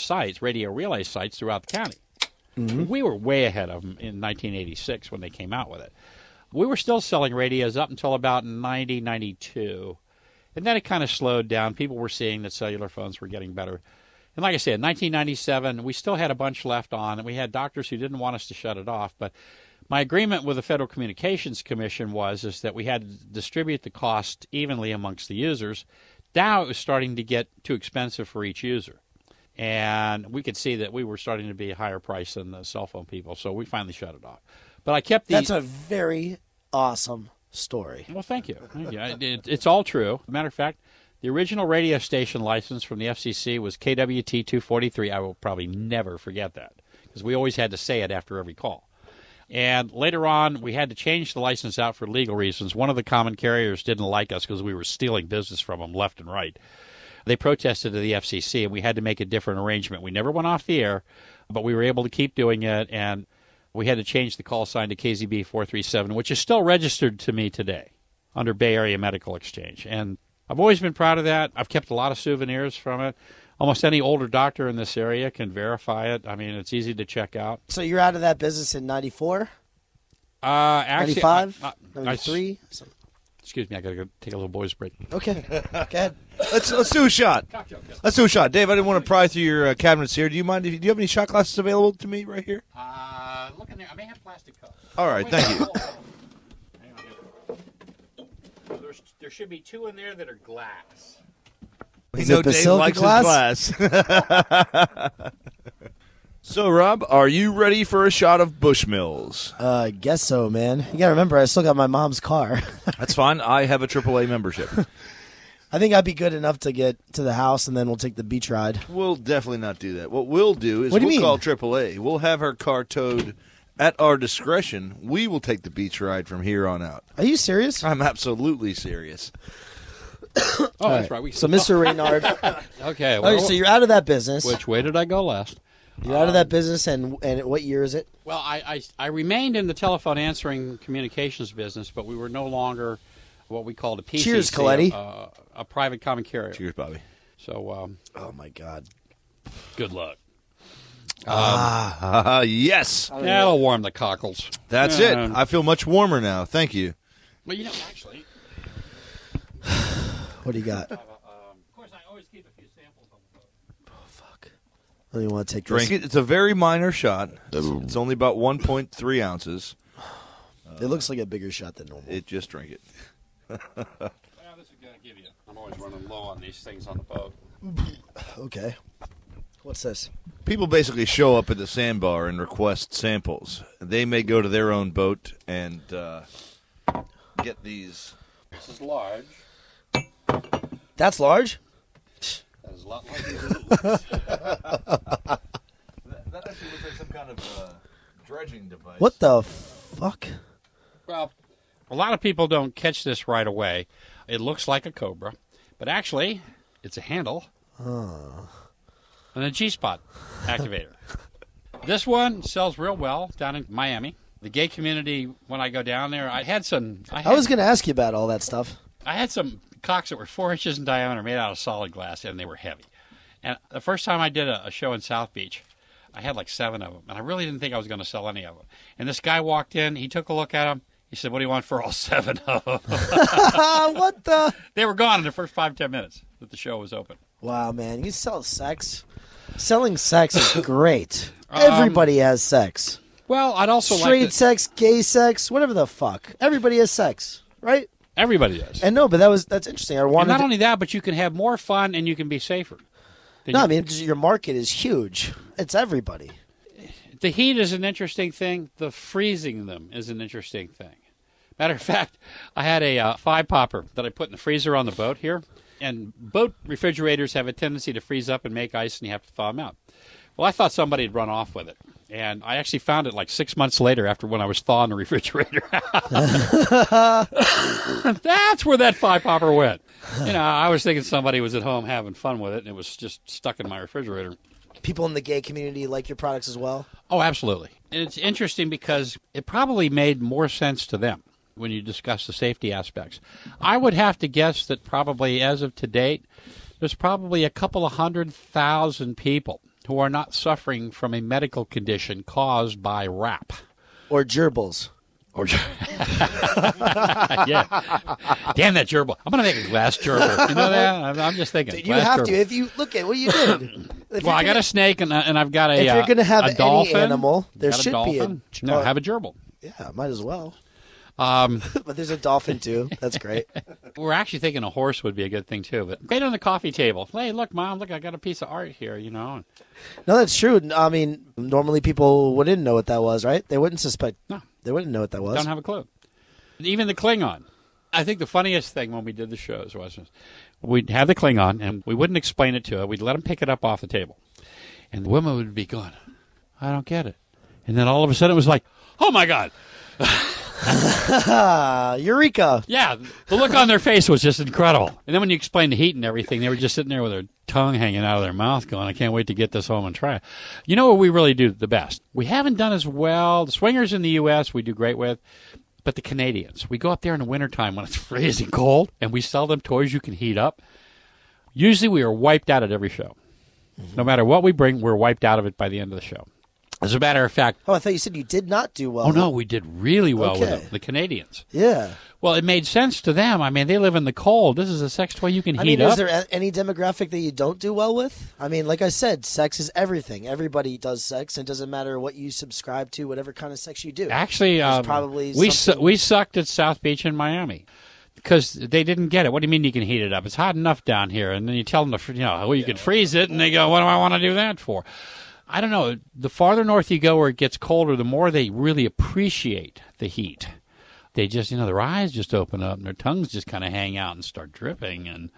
relay sites throughout the county. Mm-hmm. We were way ahead of them in 1986 when they came out with it. We were still selling radios up until about 90, 92. And then it kind of slowed down. People were seeing that cellular phones were getting better. And like I said, in 1997, we still had a bunch left on, and we had doctors who didn't want us to shut it off. But my agreement with the Federal Communications Commission was that we had to distribute the cost evenly amongst the users. Now it was starting to get too expensive for each user. And we could see that we were starting to be a higher price than the cell phone people, so we finally shut it off. But I kept the... That's a very awesome story. Well, thank you. It's all true. Matter of fact, the original radio station license from the FCC was KWT 243. I will probably never forget that because we always had to say it after every call. And later on, we had to change the license out for legal reasons. One of the common carriers didn't like us because we were stealing business from them left and right. They protested to the FCC, and we had to make a different arrangement. We never went off the air, but we were able to keep doing it. And we had to change the call sign to KZB 437, which is still registered to me today under Bay Area Medical Exchange. And I've always been proud of that. I've kept a lot of souvenirs from it. Almost any older doctor in this area can verify it. I mean, it's easy to check out. So you're out of that business in 94? Actually, 95? 93? Excuse me, I got to go take a little boys' break. Okay. Go ahead. Let's do a shot. Let's do a shot. Dave, I didn't want to pry through your cabinets here. Do you mind? Do you have any shot glasses available to me right here? Look in there. I may have plastic cups. All right, thank you. Hang on. There should be 2 in there that are glass. We Is know it Dave basilica likes glass? his glass. So, Rob, are you ready for a shot of Bushmills? I guess so, man. You got to remember, I still got my mom's car. That's fine. I have a AAA membership. I think I'd be good enough to get to the house, and then we'll take the beach ride. We'll definitely not do that. What we'll do is What do you we'll mean? call AAA. We'll have her car towed at our discretion. We will take the beach ride from here on out. Are you serious? I'm absolutely serious. Oh, that's right. So, Mr. Reynard, Okay. all right, so you're out of that business. Which way did I go last? You're out of that business, and what year is it? Well, I remained in the telephone answering communications business, but we were no longer what we called a PCC. Cheers, Coletti. A private common carrier. Cheers, Bobby. So, Oh, my God. good luck. Yes. That'll warm the cockles. That's it. I feel much warmer now. Thank you. Well, you know, actually, What do you got? of course, I always keep a few samples on the boat. Oh, fuck. I don't even want to take Drink this. it. It's a very minor shot. It's only about 1.3 ounces. It looks like a bigger shot than normal. Just drink it. Well, this is going to give you. I'm always running low on these things on the boat. Okay. What's this? People basically show up at the sandbar and request samples. They may go to their own boat and get these. This is large. That's large? That is a lot larger. That actually looks like some kind of dredging device. What the fuck? Well, a lot of people don't catch this right away. It looks like a cobra, but actually, it's a handle and a G-spot activator. This one sells real well down in Miami. The gay community, when I go down there, I was going to ask you about all that stuff. I had some cocks that were 4 inches in diameter, made out of solid glass, and they were heavy. And the first time I did a show in South Beach, I had like 7 of them, and I really didn't think I was going to sell any of them. And this guy walked in, he took a look at them, he said, "What do you want for all 7 of them?" What the? They were gone in the first 5-10 minutes that the show was open. Wow, man. You sell sex? Selling sex is great. Everybody has sex. Well, I'd also Straight like to, sex, gay sex, whatever the fuck. Everybody has sex, right? everybody does. And no, but that's interesting. I And wanted not to, only that, but you can have more fun and you can be safer. No, I mean, your market is huge. It's everybody. The heat is an interesting thing. The freezing them is an interesting thing. Matter of fact, I had a 5-popper that I put in the freezer on the boat here. And boat refrigerators have a tendency to freeze up and make ice, and you have to thaw them out. Well, I thought somebody had run off with it. And I actually found it like 6 months later after when I was thawing the refrigerator. That's where that 5-popper went. You know, I was thinking somebody was at home having fun with it, and it was just stuck in my refrigerator. People in the gay community like your products as well? Oh, absolutely. And it's interesting because it probably made more sense to them when you discuss the safety aspects. I would have to guess that probably as of to date, there's probably a couple of 100,000 people who are not suffering from a medical condition caused by RAP. Or gerbils. Or yeah. Damn that gerbil. I'm going to make a glass gerbil. You know that? I'm just thinking. Dude, you have to. If you look at what you did. Well, I got a snake and I've got a If you're going to have a dolphin. any animal, there Got a should be a... dolphin. No, have a gerbil. Yeah, might as well. But there's a dolphin, too. That's great. We're actually thinking a horse would be a good thing, too. But right on the coffee table. Hey, look, Mom, look, I got a piece of art here, you know. No, that's true. I mean, normally people wouldn't know what that was, right? They wouldn't suspect. No. They wouldn't know what that was. Don't have a clue. Even the Klingon. I think the funniest thing when we did the shows was we'd have the Klingon, and we wouldn't explain it to her. We'd let them pick it up off the table. And the women would be going, I don't get it. And then all of a sudden it was like, oh, my God. Eureka! Yeah, the look on their face was just incredible. And then when you explained the heat and everything, they were just sitting there with their tongue hanging out of their mouth going, I can't wait to get this home and try it. You know what we really do the best? We haven't done as well. The swingers in the U.S. we do great with, but the Canadians. We go up there in the wintertime when it's freezing cold, and we sell them toys you can heat up. Usually we are wiped out at every show. No matter what we bring, we're wiped out of it by the end of the show. As a matter of fact... Oh, I thought you said you did not do well. Oh, no, we did really well with them, the Canadians. Yeah. Well, it made sense to them. I mean, they live in the cold. This is a sex toy you can heat up. Is there any demographic that you don't do well with? I mean, like I said, sex is everything. Everybody does sex, and it doesn't matter what you subscribe to, whatever kind of sex you do. Actually, probably we sucked at South Beach in Miami because they didn't get it. What do you mean you can heat it up? It's hot enough down here. And then you tell them, you can freeze it, and they go, what do I want to do that for? I don't know. The farther north you go where it gets colder, the more they really appreciate the heat. They just, their eyes just open up and their tongues just kind of hang out and start dripping. And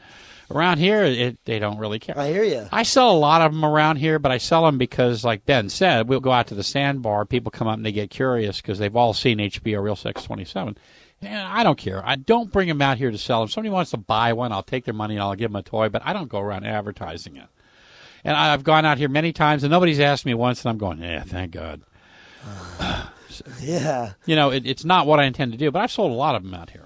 around here, they don't really care. I hear you. I sell a lot of them around here, but I sell them because, like Ben said, we'll go out to the sandbar. People come up and they get curious because they've all seen HBO Real Sex 27. And I don't care. I don't bring them out here to sell them. If somebody wants to buy one, I'll take their money and I'll give them a toy, but I don't go around advertising it. And I've gone out here many times, and nobody's asked me once, and I'm going, yeah, thank God. Yeah. It's not what I intend to do, but I've sold a lot of them out here.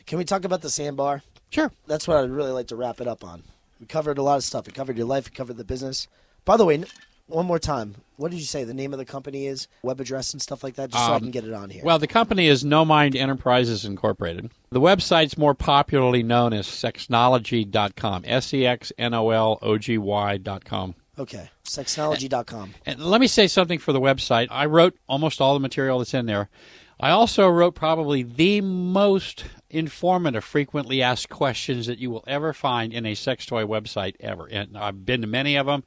Can we talk about the sandbar? Sure. That's what I'd really like to wrap it up on. We covered a lot of stuff. We covered your life. We covered the business. By the way, one more time, what did you say the name of the company is? Web address and stuff like that, just so I can get it on here. Well, the company is Knowmind Enterprises Incorporated. The website's more popularly known as sexnology.com, SEXNOLOGY.com. Okay, sexnology.com. And let me say something for the website. I wrote almost all the material that's in there. I also wrote probably the most informative, frequently asked questions that you will ever find in a sex toy website ever. And I've been to many of them.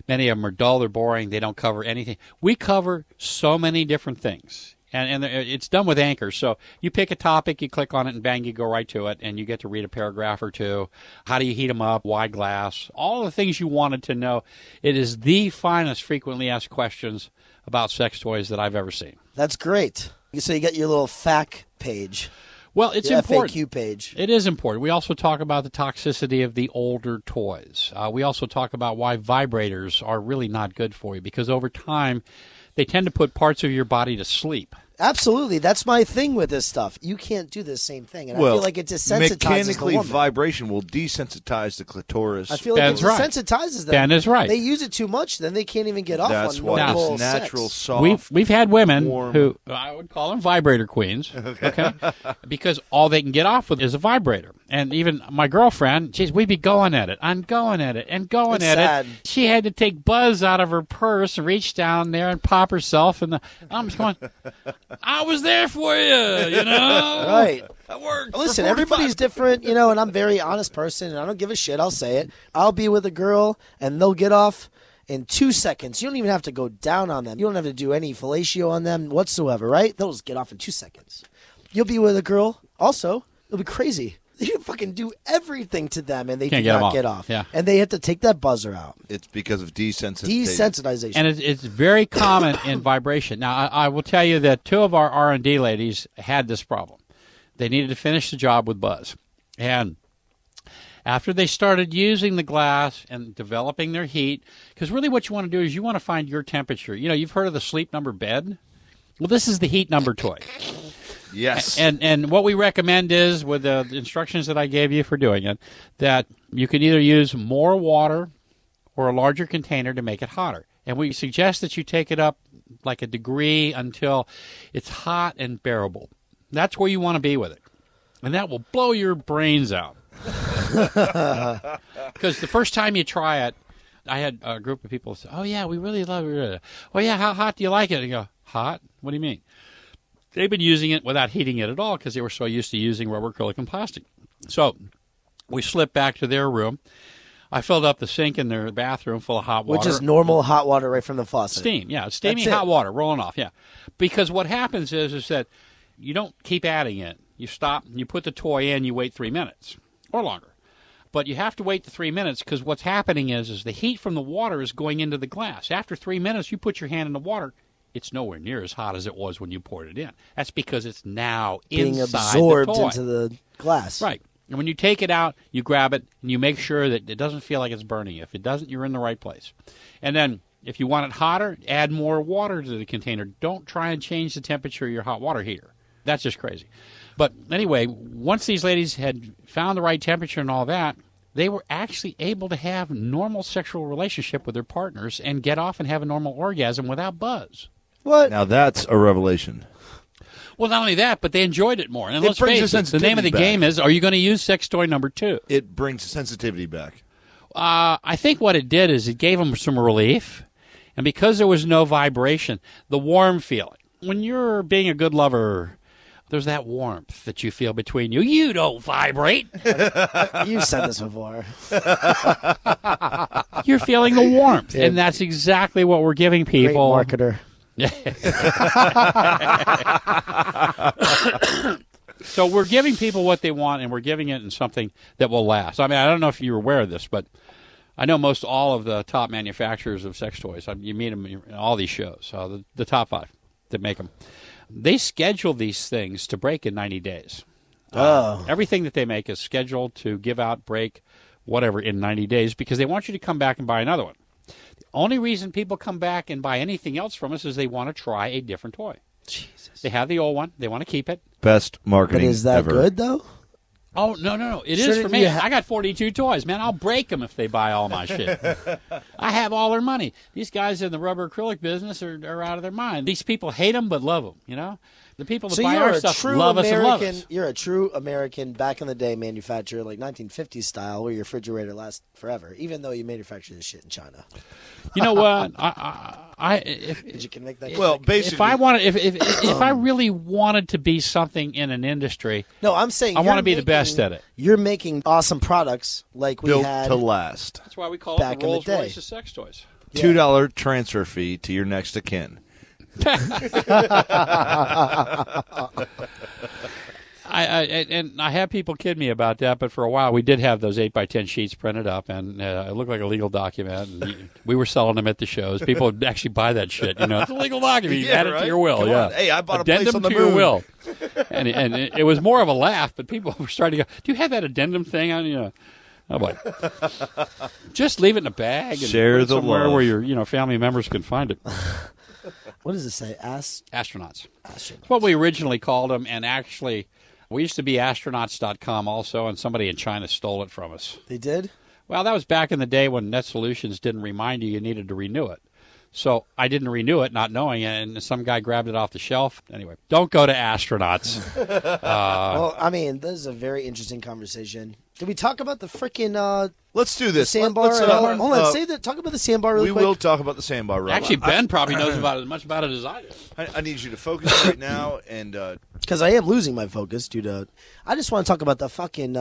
Many of them are dull, they're boring, they don't cover anything. We cover so many different things. And it's done with anchors. So you pick a topic, you click on it, and bang, you go right to it, and you get to read a paragraph or two. How do you heat them up? Why glass? All the things you wanted to know. It is the finest frequently asked questions about sex toys that I've ever seen. That's great. So you get your little FAQ page. Well, it's important. FAQ page. It is important. We also talk about the toxicity of the older toys. We also talk about why vibrators are really not good for you, because over time they tend to put parts of your body to sleep. Absolutely. That's my thing with this stuff. You can't do the same thing. And I feel like it desensitizes mechanically, the woman. vibration will desensitize the clitoris. I feel like Ben's it right. desensitizes them. Ben is right. They use it too much, then they can't even get off That's on why normal it's natural, sex. soft. We've had women warm. who I would call them vibrator queens, okay? Because all they can get off with is a vibrator. And even my girlfriend, geez, we'd be going at it. I'm going at it and going It's at sad. it. She had to take Buzz out of her purse and reach down there and pop herself. And I'm just going, I was there for you, Right. That worked. Listen, for 45 everybody's different, and I'm a very honest person, and I don't give a shit. I'll say it. I'll be with a girl, and they'll get off in 2 seconds. You don't even have to go down on them. You don't have to do any fellatio on them whatsoever, right? They'll just get off in 2 seconds. You'll be with a girl, also, it'll be crazy. You fucking do everything to them, and they Can't do get them not off. get off. Yeah. And they have to take that buzzer out. It's because of desensitization. Desensitization. And it's very common in vibration. Now, I will tell you that 2 of our R&D ladies had this problem. They needed to finish the job with Buzz. And after they started using the glass and developing their heat, because really what you want to do is you want to find your temperature. You've heard of the sleep number bed? Well, this is the heat number toy. Yes. And what we recommend is, with the instructions that I gave you for doing it, that you can either use more water or a larger container to make it hotter. And we suggest that you take it up like a degree until it's hot and bearable. That's where you want to be with it. And that will blow your brains out. Because the first time you try it, I had a group of people say, oh, yeah, we really love it. Well, yeah, how hot do you like it? And you go, hot? What do you mean? They've been using it without heating it at all because they were so used to using rubber, acrylic, and plastic. So we slipped back to their room. I filled up the sink in their bathroom full of hot water. Which is normal hot water right from the faucet. Steam, yeah. Steamy That's it. hot water rolling off, yeah. Because what happens is that you don't keep adding it. You stop, you put the toy in, you wait 3 minutes or longer. But you have to wait the 3 minutes because what's happening is the heat from the water is going into the glass. After 3 minutes, you put your hand in the water, it's nowhere near as hot as it was when you poured it in. That's because it's now being inside absorbed the toy. into the glass. Right. And when you take it out, you grab it, and you make sure that it doesn't feel like it's burning. If it doesn't, you're in the right place. And then if you want it hotter, add more water to the container. Don't try and change the temperature of your hot water heater. That's just crazy. But anyway, once these ladies had found the right temperature and all that, they were actually able to have normal sexual relationship with their partners and get off and have a normal orgasm without buzz. What? Now that's a revelation. Well, not only that, but they enjoyed it more. And It let's brings face the it, the name of the sensitivity game back. is, are you going to use sex toy number 2? It brings sensitivity back. I think what it did is it gave them some relief. And because there was no vibration, the warm feeling. When you're being a good lover, there's that warmth that you feel between you. You don't vibrate. You said this before. You're feeling the warmth. And that's exactly what we're giving Great people. marketer. So we're giving people what they want, and we're giving it in something that will last. I mean, I don't know if you're aware of this, but I know most all of the top manufacturers of sex toys. You meet them in all these shows, the top 5 that make them. They schedule these things to break in 90 days. Everything that they make is scheduled to give out, break, whatever, in 90 days because they want you to come back and buy another one. The only reason people come back and buy anything else from us is they want to try a different toy. Jesus. They have the old one. They want to keep it. Best But marketing is that ever. good, though? Oh, no. It is Shouldn't for me. you I got 42 toys, man. I'll break them if they buy all my shit. I have all their money. These guys in the rubber acrylic business are out of their mind. These people hate them but love them, you know? The people that So buy you're our a stuff true love us and love American. us. You're a true American back in the day manufacturer, like 1950s style, where your refrigerator lasts forever, even though you manufacture this shit in China. You know what? Did you can make that? Well, basically, If I wanted, if I really wanted to be something in an industry, no, I'm saying I you're want to be the making- best at it. You're making awesome products like we built had. to last. That's why we call Back it the in the Rolls day. Royce of sex toys. $2 transfer fee to your next of kin. I have people kid me about that, but for a while we did have those 8x10 sheets printed up, and it looked like a legal document. And we were selling them at the shows. People would actually buy that shit. You know, it's a legal document. You Yeah, add it right? to your will. Come yeah. on. Hey, I bought a addendum place on the to your moon. will. And it was more of a laugh, but people were starting to go, "Do you have that addendum thing on you?" Oh boy! Just leave it in a bag and Share put it the somewhere love. where your family members can find it. What does it say? Astronauts. That's what we originally called them, and actually, we used to be astronauts.com also, and somebody in China stole it from us. They did? Well, that was back in the day when Net Solutions didn't remind you needed to renew it. So I didn't renew it, not knowing it, and some guy grabbed it off the shelf. Anyway, don't go to astronauts. Well, I mean, this is a very interesting conversation. Did we talk about the freaking Let's do this. sandbar? Let's, Hold on, say that. Talk about the sandbar really we quick. will talk about the sandbar. Rob. Actually, Ben probably knows about it as much about it as I do. I need you to focus right now, and Because I am losing my focus due to. I just want to talk about the fucking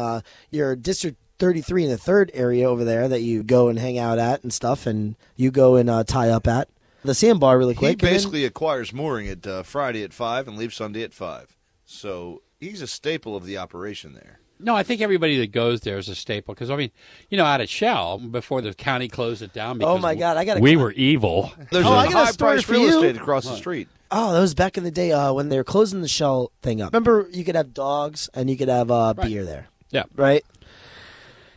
your District 33 in the 3rd area over there that you go and hang out at and stuff, and you go and tie up at the sandbar really he quick. and then- basically acquires mooring at Friday at 5 and leaves Sunday at 5. So he's a staple of the operation there. No, I think everybody that goes there is a staple. Because, I mean, out at Shell, before the county closed it down because Oh, my God, I gotta we climb. were evil. There's I got a story high-priced for real you. estate across the street. Oh, that was back in the day when they were closing the Shell thing up. Remember, you could have dogs and you could have beer there, Yeah, right?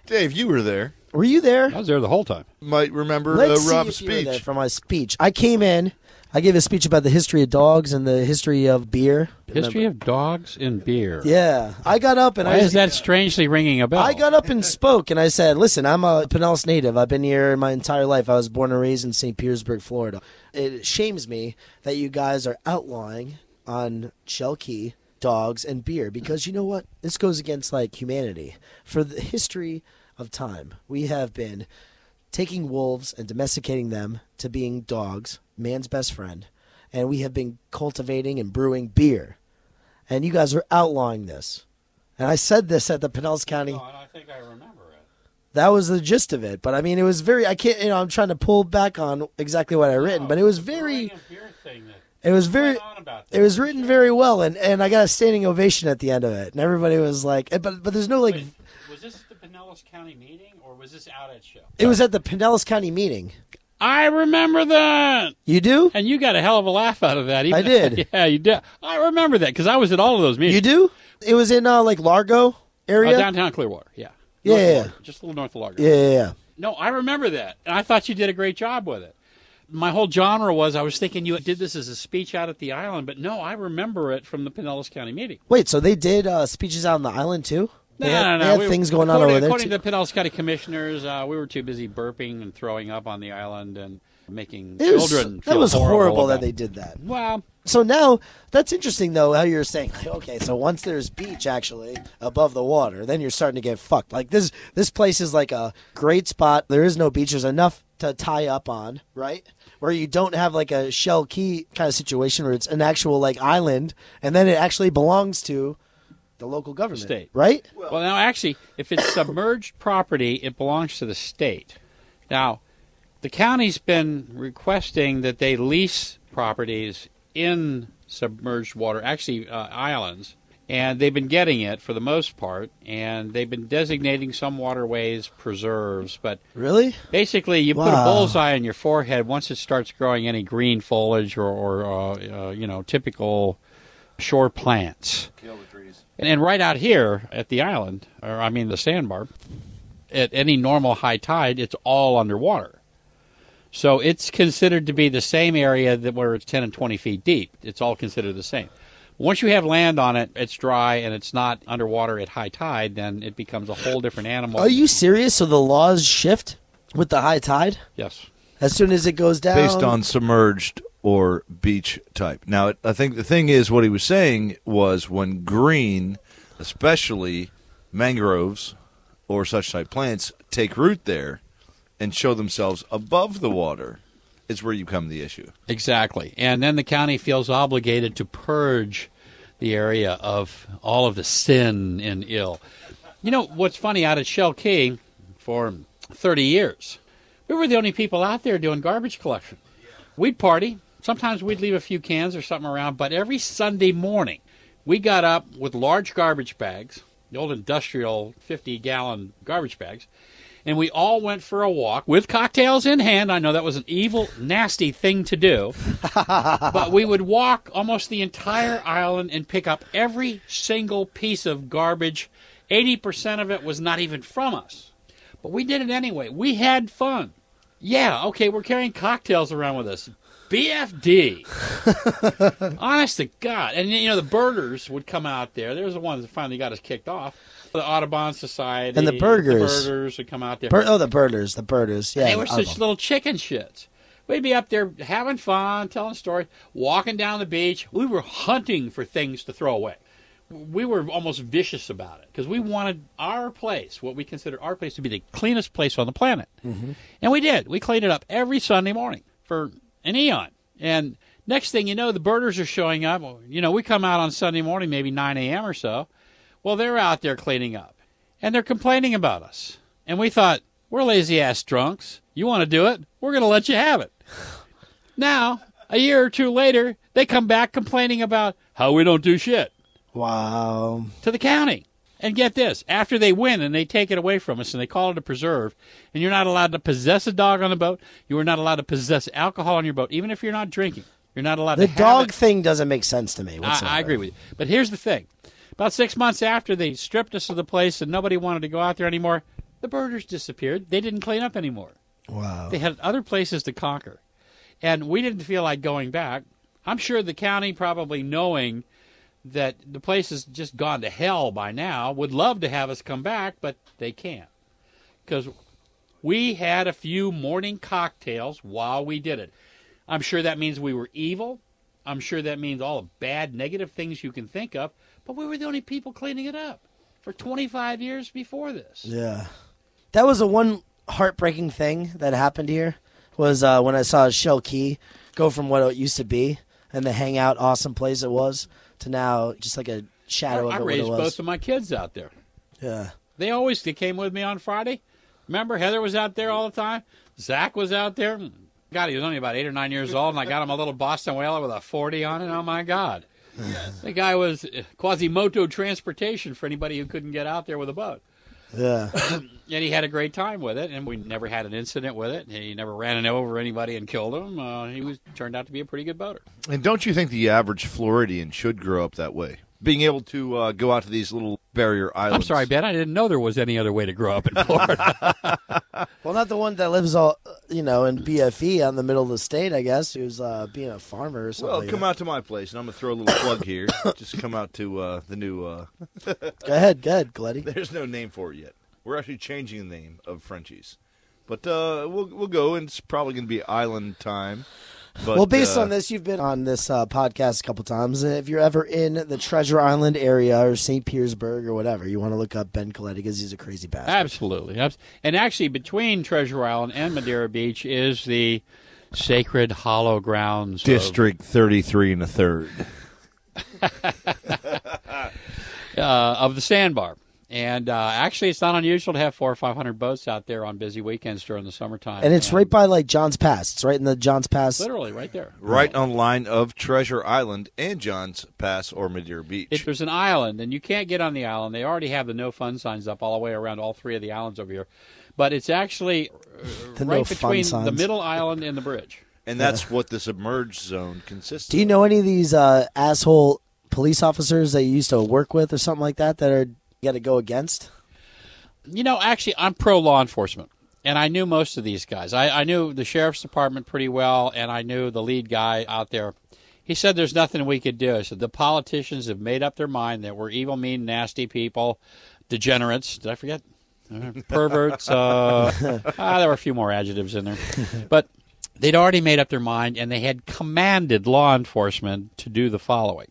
Dave, you were there. Were you there? I was there the whole time. Might remember Let's see Rob's if you were there speech. for my speech. I came in. I gave a speech about the history of dogs and the history of beer. History of dogs and beer. Yeah, I got up and Why is that strangely ringing a bell? I got up and spoke, and I said, listen, I'm a Pinellas native. I've been here my entire life. I was born and raised in St. Petersburg, Florida. It shames me that you guys are outlawing on Shell Key dogs and beer because you know what? This goes against, humanity. For the history of time, we have been taking wolves and domesticating them to being dogs, man's best friend, and we have been cultivating and brewing beer. And you guys are outlawing this. And I said this at the Pinellas County. Oh, I think I remember it. That was the gist of it. But I mean, it was very, I can't, I'm trying to pull back on exactly what I written, but it was very, it was very, it was written very well. And I got a standing ovation at the end of it. And everybody was like, but there's no Was this at the Pinellas County meeting, or was this out at show? it was at the Pinellas County meeting. I remember that. You do? And you got a hell of a laugh out of that. I did. Yeah, you did. I remember that because I was at all of those meetings. You do? It was in like Largo area? Downtown Clearwater, yeah. Yeah, North of yeah. Largo, just a little north of Largo. Yeah. No, I remember that. And I thought you did a great job with it. My whole genre was I was thinking you did this as a speech out at the island, but no, I remember it from the Pinellas County meeting. Wait, so they did speeches out on the island too? No. They had things going on over there According too? to the Pinellas County commissioners, we were too busy burping and throwing up on the island and making It was- children that feel was horrible about that they it. did that. Well, So now, that's interesting, though, how you're saying, like, okay, so once there's beach, actually, above the water, then you're starting to get fucked. Like, this place is like a great spot. There is no beach. There's enough to tie up on, right? Where you don't have, like, a Shell Key kind of situation where it's an actual, like, island, and then it actually belongs to the local government. State. Right? well, now, actually, if it's submerged property, it belongs to the state. Now, the county's been requesting that they lease properties in submerged water, actually islands, and they've been getting it for the most part, and they've been designating some waterways preserves, but Really? basically you put a Wow. bullseye on your forehead once it starts growing any green foliage or typical shore plants. Kill the trees. And right out here at the island, or I mean the sandbar, at any normal high tide, it's all underwater. So it's considered to be the same area that where it's 10 and 20 feet deep. It's all considered the same. Once you have land on it, it's dry, and it's not underwater at high tide, then it becomes a whole different animal. Are you serious? So the laws shift with the high tide? Yes. As soon as it goes down? Based on submerged or beach type. Now, I think the thing is, what he was saying was when green, especially mangroves or such type plants, take root there and show themselves above the water, is where you come the issue. Exactly. And then the county feels obligated to purge the area of all of the sin and ill. You know, what's funny, out at Shell Key for 30 years, we were the only people out there doing garbage collection. We'd party. Sometimes we'd leave a few cans or something around, but every Sunday morning, we got up with large garbage bags, the old industrial 50-gallon garbage bags, and we all went for a walk with cocktails in hand. I know that was an evil, nasty thing to do. But we would walk almost the entire island and pick up every single piece of garbage. 80% of it was not even from us. But we did it anyway. We had fun. Yeah, okay, we're carrying cocktails around with us. BFD. Honest to God. And, you know, the birders would come out there. There's the ones that finally got us kicked off. The Audubon Society. And the burgers. The birders would come out there. The birders. Yeah. They were such little chicken shits. We'd be up there having fun, telling stories, walking down the beach. We were hunting for things to throw away. We were almost vicious about it because we wanted our place, what we considered our place, to be the cleanest place on the planet. Mm-hmm. And we did. We cleaned it up every Sunday morning for an eon. And next thing you know, the birders are showing up. You know, we come out on Sunday morning, maybe 9 a.m. or so. Well, they're out there cleaning up. And they're complaining about us. And we thought, we're lazy-ass drunks. You want to do it? We're going to let you have it. Now, a year or two later, they come back complaining about how we don't do shit. Wow. To the county. And get this, after they win and they take it away from us and they call it a preserve, and you're not allowed to possess a dog on the boat, you are not allowed to possess alcohol on your boat, even if you're not drinking. You're not allowed to have The dog it. thing doesn't make sense to me whatsoever. I agree with you. But here's the thing. About 6 months after they stripped us of the place and nobody wanted to go out there anymore, the birders disappeared. They didn't clean up anymore. Wow. They had other places to conquer. And we didn't feel like going back. I'm sure the county, probably knowing that the place has just gone to hell by now, would love to have us come back, but they can't. Because we had a few morning cocktails while we did it. I'm sure that means we were evil. I'm sure that means all the bad, negative things you can think of. But we were the only people cleaning it up for 25 years before this. Yeah. That was the one heartbreaking thing that happened here was when I saw Shell Key go from what it used to be and the hangout awesome place it was to now just like a shadow I of it, what raised it was. both of my kids out there. Yeah. They came with me on Friday. Remember, Heather was out there all the time. Zach was out there. God, he was only about 8 or 9 years old, and I got him a little Boston Whaler with a 40 on it. Oh, my God. The guy was Quasimodo transportation for anybody who couldn't get out there with a boat. Yeah. And he had a great time with it, and we never had an incident with it. He never ran over anybody and killed him. He turned out to be a pretty good boater. And don't you think the average Floridian should grow up that way? Being able to go out to these little barrier islands. I'm sorry, Ben. I didn't know there was any other way to grow up in Florida. Well, not the one that lives all, in BFE out in the middle of the state, I guess, who's being a farmer or something. Well, come out to my place, and I'm going to throw a little plug here. Just come out to the new... Go ahead, Coletti. There's no name for it yet. We're actually changing the name of Frenchie's. But we'll go, and it's probably going to be island time. But, well, based on this, you've been on this podcast a couple times. If you're ever in the Treasure Island area or St. Petersburg or whatever, you want to look up Ben Coletti because he's a crazy bastard. Absolutely. And actually, between Treasure Island and Madeira Beach is the sacred hollow grounds District 33 and a third. Of the sandbar. And actually, it's not unusual to have 400 or 500 boats out there on busy weekends during the summertime. And it's right by, Johns Pass. It's right in the Johns Pass. Literally, right there. Right on the line of Treasure Island and Johns Pass or Madeira Beach. If there's an island, and you can't get on the island, they already have the no fun signs up all the way around all three of the islands over here. But it's actually right between the middle island and the bridge. And that's what the submerged zone consists of. Do you know any of these asshole police officers that you used to work with or something like that are... You got to go against? Actually, I'm pro law enforcement, and I knew most of these guys. I knew the sheriff's department pretty well, and I knew the lead guy out there. He said there's nothing we could do. I said the politicians have made up their mind that we're evil, mean, nasty people, degenerates. Did I forget? Perverts. There were a few more adjectives in there. But they'd already made up their mind, and they had commanded law enforcement to do the following.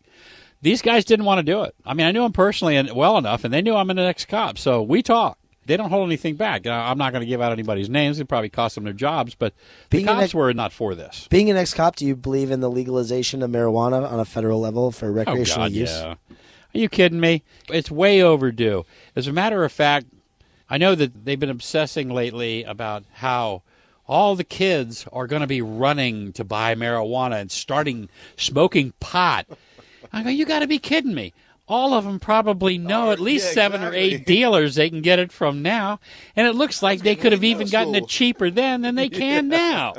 These guys didn't want to do it. I mean, I knew them personally and well enough, and they knew I'm an ex-cop, so we talk. They don't hold anything back. I'm not going to give out anybody's names. It probably cost them their jobs, but the cops were not for this. Being an ex-cop, do you believe in the legalization of marijuana on a federal level for recreational use? Yeah. Are you kidding me? It's way overdue. As a matter of fact, I know that they've been obsessing lately about how all the kids are going to be running to buy marijuana and starting smoking pot. I go, you got to be kidding me. All of them probably know at least 7 or 8 dealers they can get it from now, and it looks like they could have even gotten it cheaper then than they can now.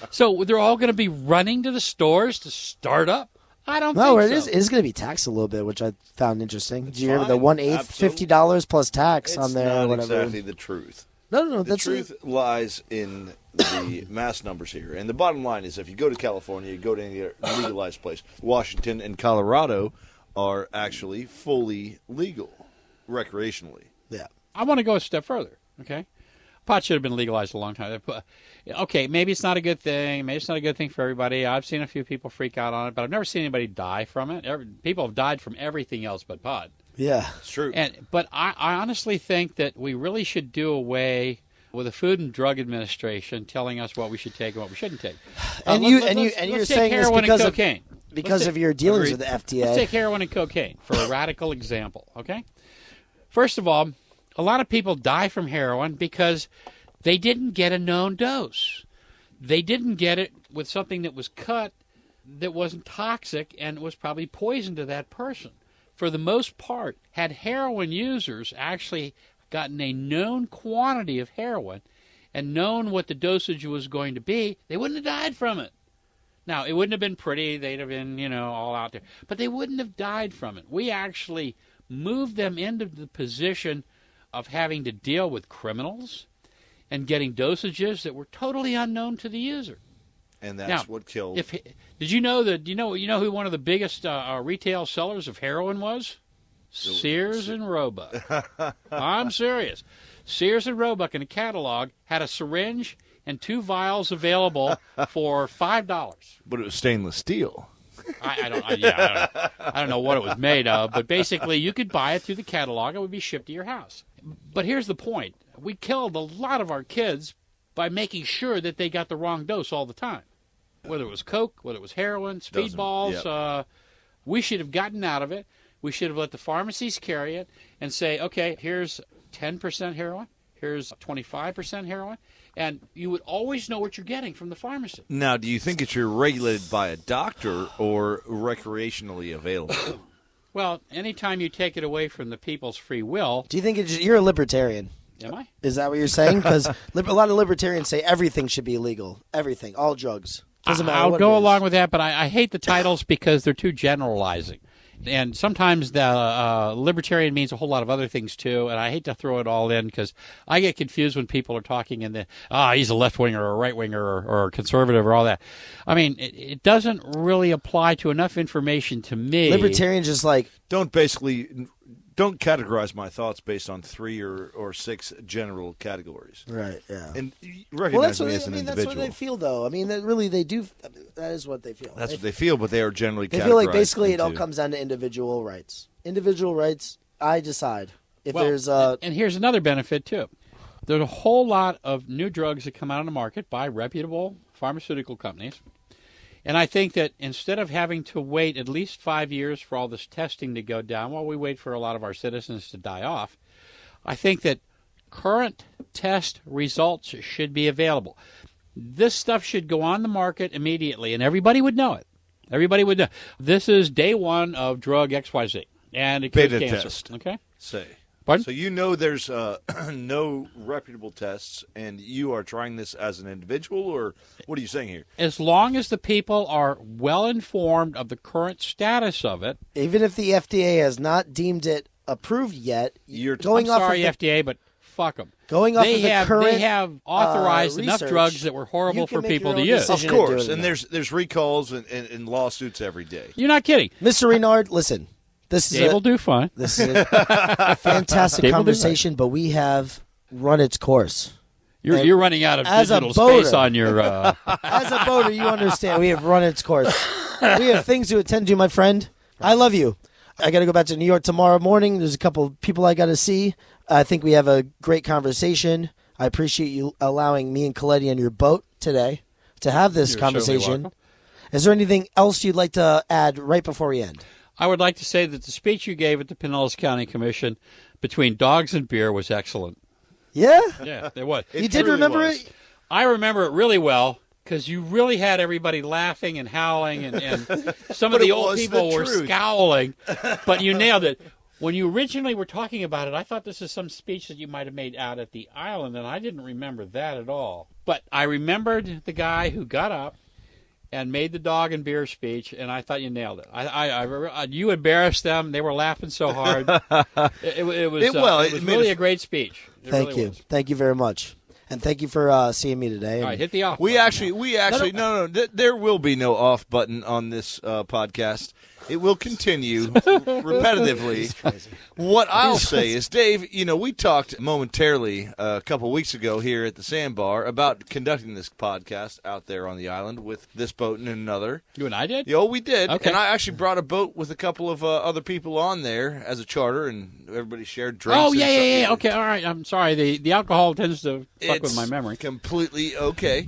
So they're all going to be running to the stores to start up? I don't think so. No, it is going to be taxed a little bit, which I found interesting. Did you hear the 1/8, $50 plus tax on there? It's not whatever. exactly the truth. No, the truth lies in the mass numbers here. And the bottom line is if you go to California, you go to any legalized place, Washington and Colorado are actually fully legal recreationally. Yeah. I want to go a step further, okay? Pot should have been legalized a long time. Okay, maybe it's not a good thing. Maybe it's not a good thing for everybody. I've seen a few people freak out on it, but I've never seen anybody die from it. People have died from everything else but pot. Yeah. It's true. But I honestly think that we really should do away with the Food and Drug Administration telling us what we should take and what we shouldn't take. And you're saying this because of cocaine. Because of your dealings with the FDA. Let's take heroin and cocaine for a radical example, okay? First of all, a lot of people die from heroin because they didn't get a known dose. They didn't get it with something that was cut that wasn't toxic and was probably poison to that person. For the most part, had heroin users actually gotten a known quantity of heroin and known what the dosage was going to be, they wouldn't have died from it. Now, it wouldn't have been pretty. They'd have been, all out there. But they wouldn't have died from it. We actually moved them into the position of having to deal with criminals and getting dosages that were totally unknown to the user. And that's what killed. Did you know that? You know who one of the biggest retail sellers of heroin was? Sears and Roebuck. I'm serious. Sears and Roebuck in a catalog had a syringe and 2 vials available for $5. But it was stainless steel. I don't know what it was made of, but basically you could buy it through the catalog. It would be shipped to your house. But here's the point. We killed a lot of our kids by making sure that they got the wrong dose all the time. Whether it was coke, whether it was heroin, speedballs, we should have gotten out of it. We should have let the pharmacies carry it and say, okay, here's 10% heroin, here's 25% heroin, and you would always know what you're getting from the pharmacy. Now, do you think it's regulated by a doctor or recreationally available? Well, anytime you take it away from the people's free will, Do you think you're a libertarian? am I? Is that what you're saying? Because a lot of libertarians say everything should be illegal. Everything. All drugs. Doesn't matter I'll what go it is. along with that, but I hate the titles because they're too generalizing. And sometimes the libertarian means a whole lot of other things, too, and I hate to throw it all in because I get confused when people are talking in he's a left-winger or a right-winger or a conservative or all that. I mean, it doesn't really apply to enough information to me. Libertarians just like... Don't categorize my thoughts based on 3 or 6 general categories. Right, yeah. And recognize me as an individual. That's what they feel, though. I mean, they do. That is what they feel. That's what they feel, but they are generally categorized. They feel like basically it all into- comes down to individual rights. Individual rights, I decide. If Well, there's and here's another benefit, too. There's a whole lot of new drugs that come out on the market by reputable pharmaceutical companies. And I think that instead of having to wait at least 5 years for all this testing to go down while we wait for a lot of our citizens to die off, I think that current test results should be available. This stuff should go on the market immediately, and everybody would know it. Everybody would know. This is day 1 of drug XYZ, and it cures Beta cancer. test. Okay? Say. Pardon? So you know there's no reputable tests, and you are trying this as an individual, or what are you saying here? As long as the people are well informed of the current status of it. even if the FDA has not deemed it approved yet, You're going I'm off sorry, of the, FDA, but fuck them. going off of the current, they have authorized enough research, drugs that were horrible you can for make people your to own use. decision. Of and do course, it and now. there's recalls and lawsuits every day. You're not kidding. Mr. Reynard, listen. This is Dave will do fine. This is a fantastic Dave will do conversation, but we have run its course. You're running out of as a digital boater- space on your. As a boater, you understand. We have run its course. We have things to attend to, my friend. I love you. I got to go back to New York tomorrow morning. There's a couple of people I got to see. I think we have a great conversation. I appreciate you allowing me and Coletti on your boat today to have this You're certainly conversation. welcome. Is there anything else you'd like to add right before we end? I would like to say that the speech you gave at the Pinellas County Commission between dogs and beer was excellent. Yeah? Yeah, it was. You did remember it? I remember it really well because you really had everybody laughing and howling, and some of But the it old was people the were truth. scowling. But you nailed it. When you originally were talking about it, I thought this is some speech that you might have made out at the island, and I didn't remember that at all. But I remembered the guy who got up and made the dog and beer speech, and I thought you nailed it. You embarrassed them. They were laughing so hard. It was really a great speech. Thank you. Thank you very much. And thank you for seeing me today. All right, hit the off We button actually, now. no. There will be no off button on this podcast. It will continue repetitively. What I'll say is, Dave, we talked momentarily a couple weeks ago here at the Sandbar about conducting this podcast out there on the island with this boat and another. You and I did? Yeah, we did. Okay. And I actually brought a boat with a couple of other people on there as a charter, and everybody shared drinks. Oh, and yeah. something. Okay, all right. I'm sorry. The alcohol tends to fuck with my memory. Completely okay.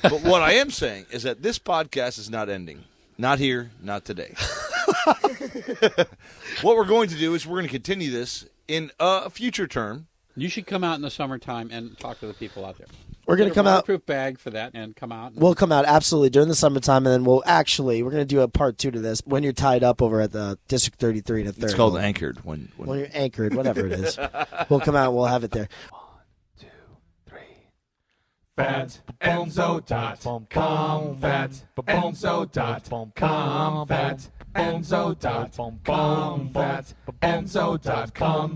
But what I am saying is that this podcast is not ending. Not here, not today. What we're going to do is we're going to continue this in a future term. You should come out in the summertime and talk to the people out there. We're going to come out. Waterproof bag for that and come out. We'll come out absolutely during the summertime, and then we're going to do a part 2 to this when you're tied up over at the District 33 and 3rd. It's called anchored. When you're anchored, whatever it is. We'll come out and we'll have it there. Fatbenzo.com, fatbenzo.com, fatbenzo.com, fatbenzo.com.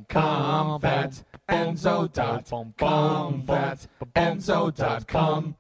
Combat Enzo.com. Combat Enzo.com.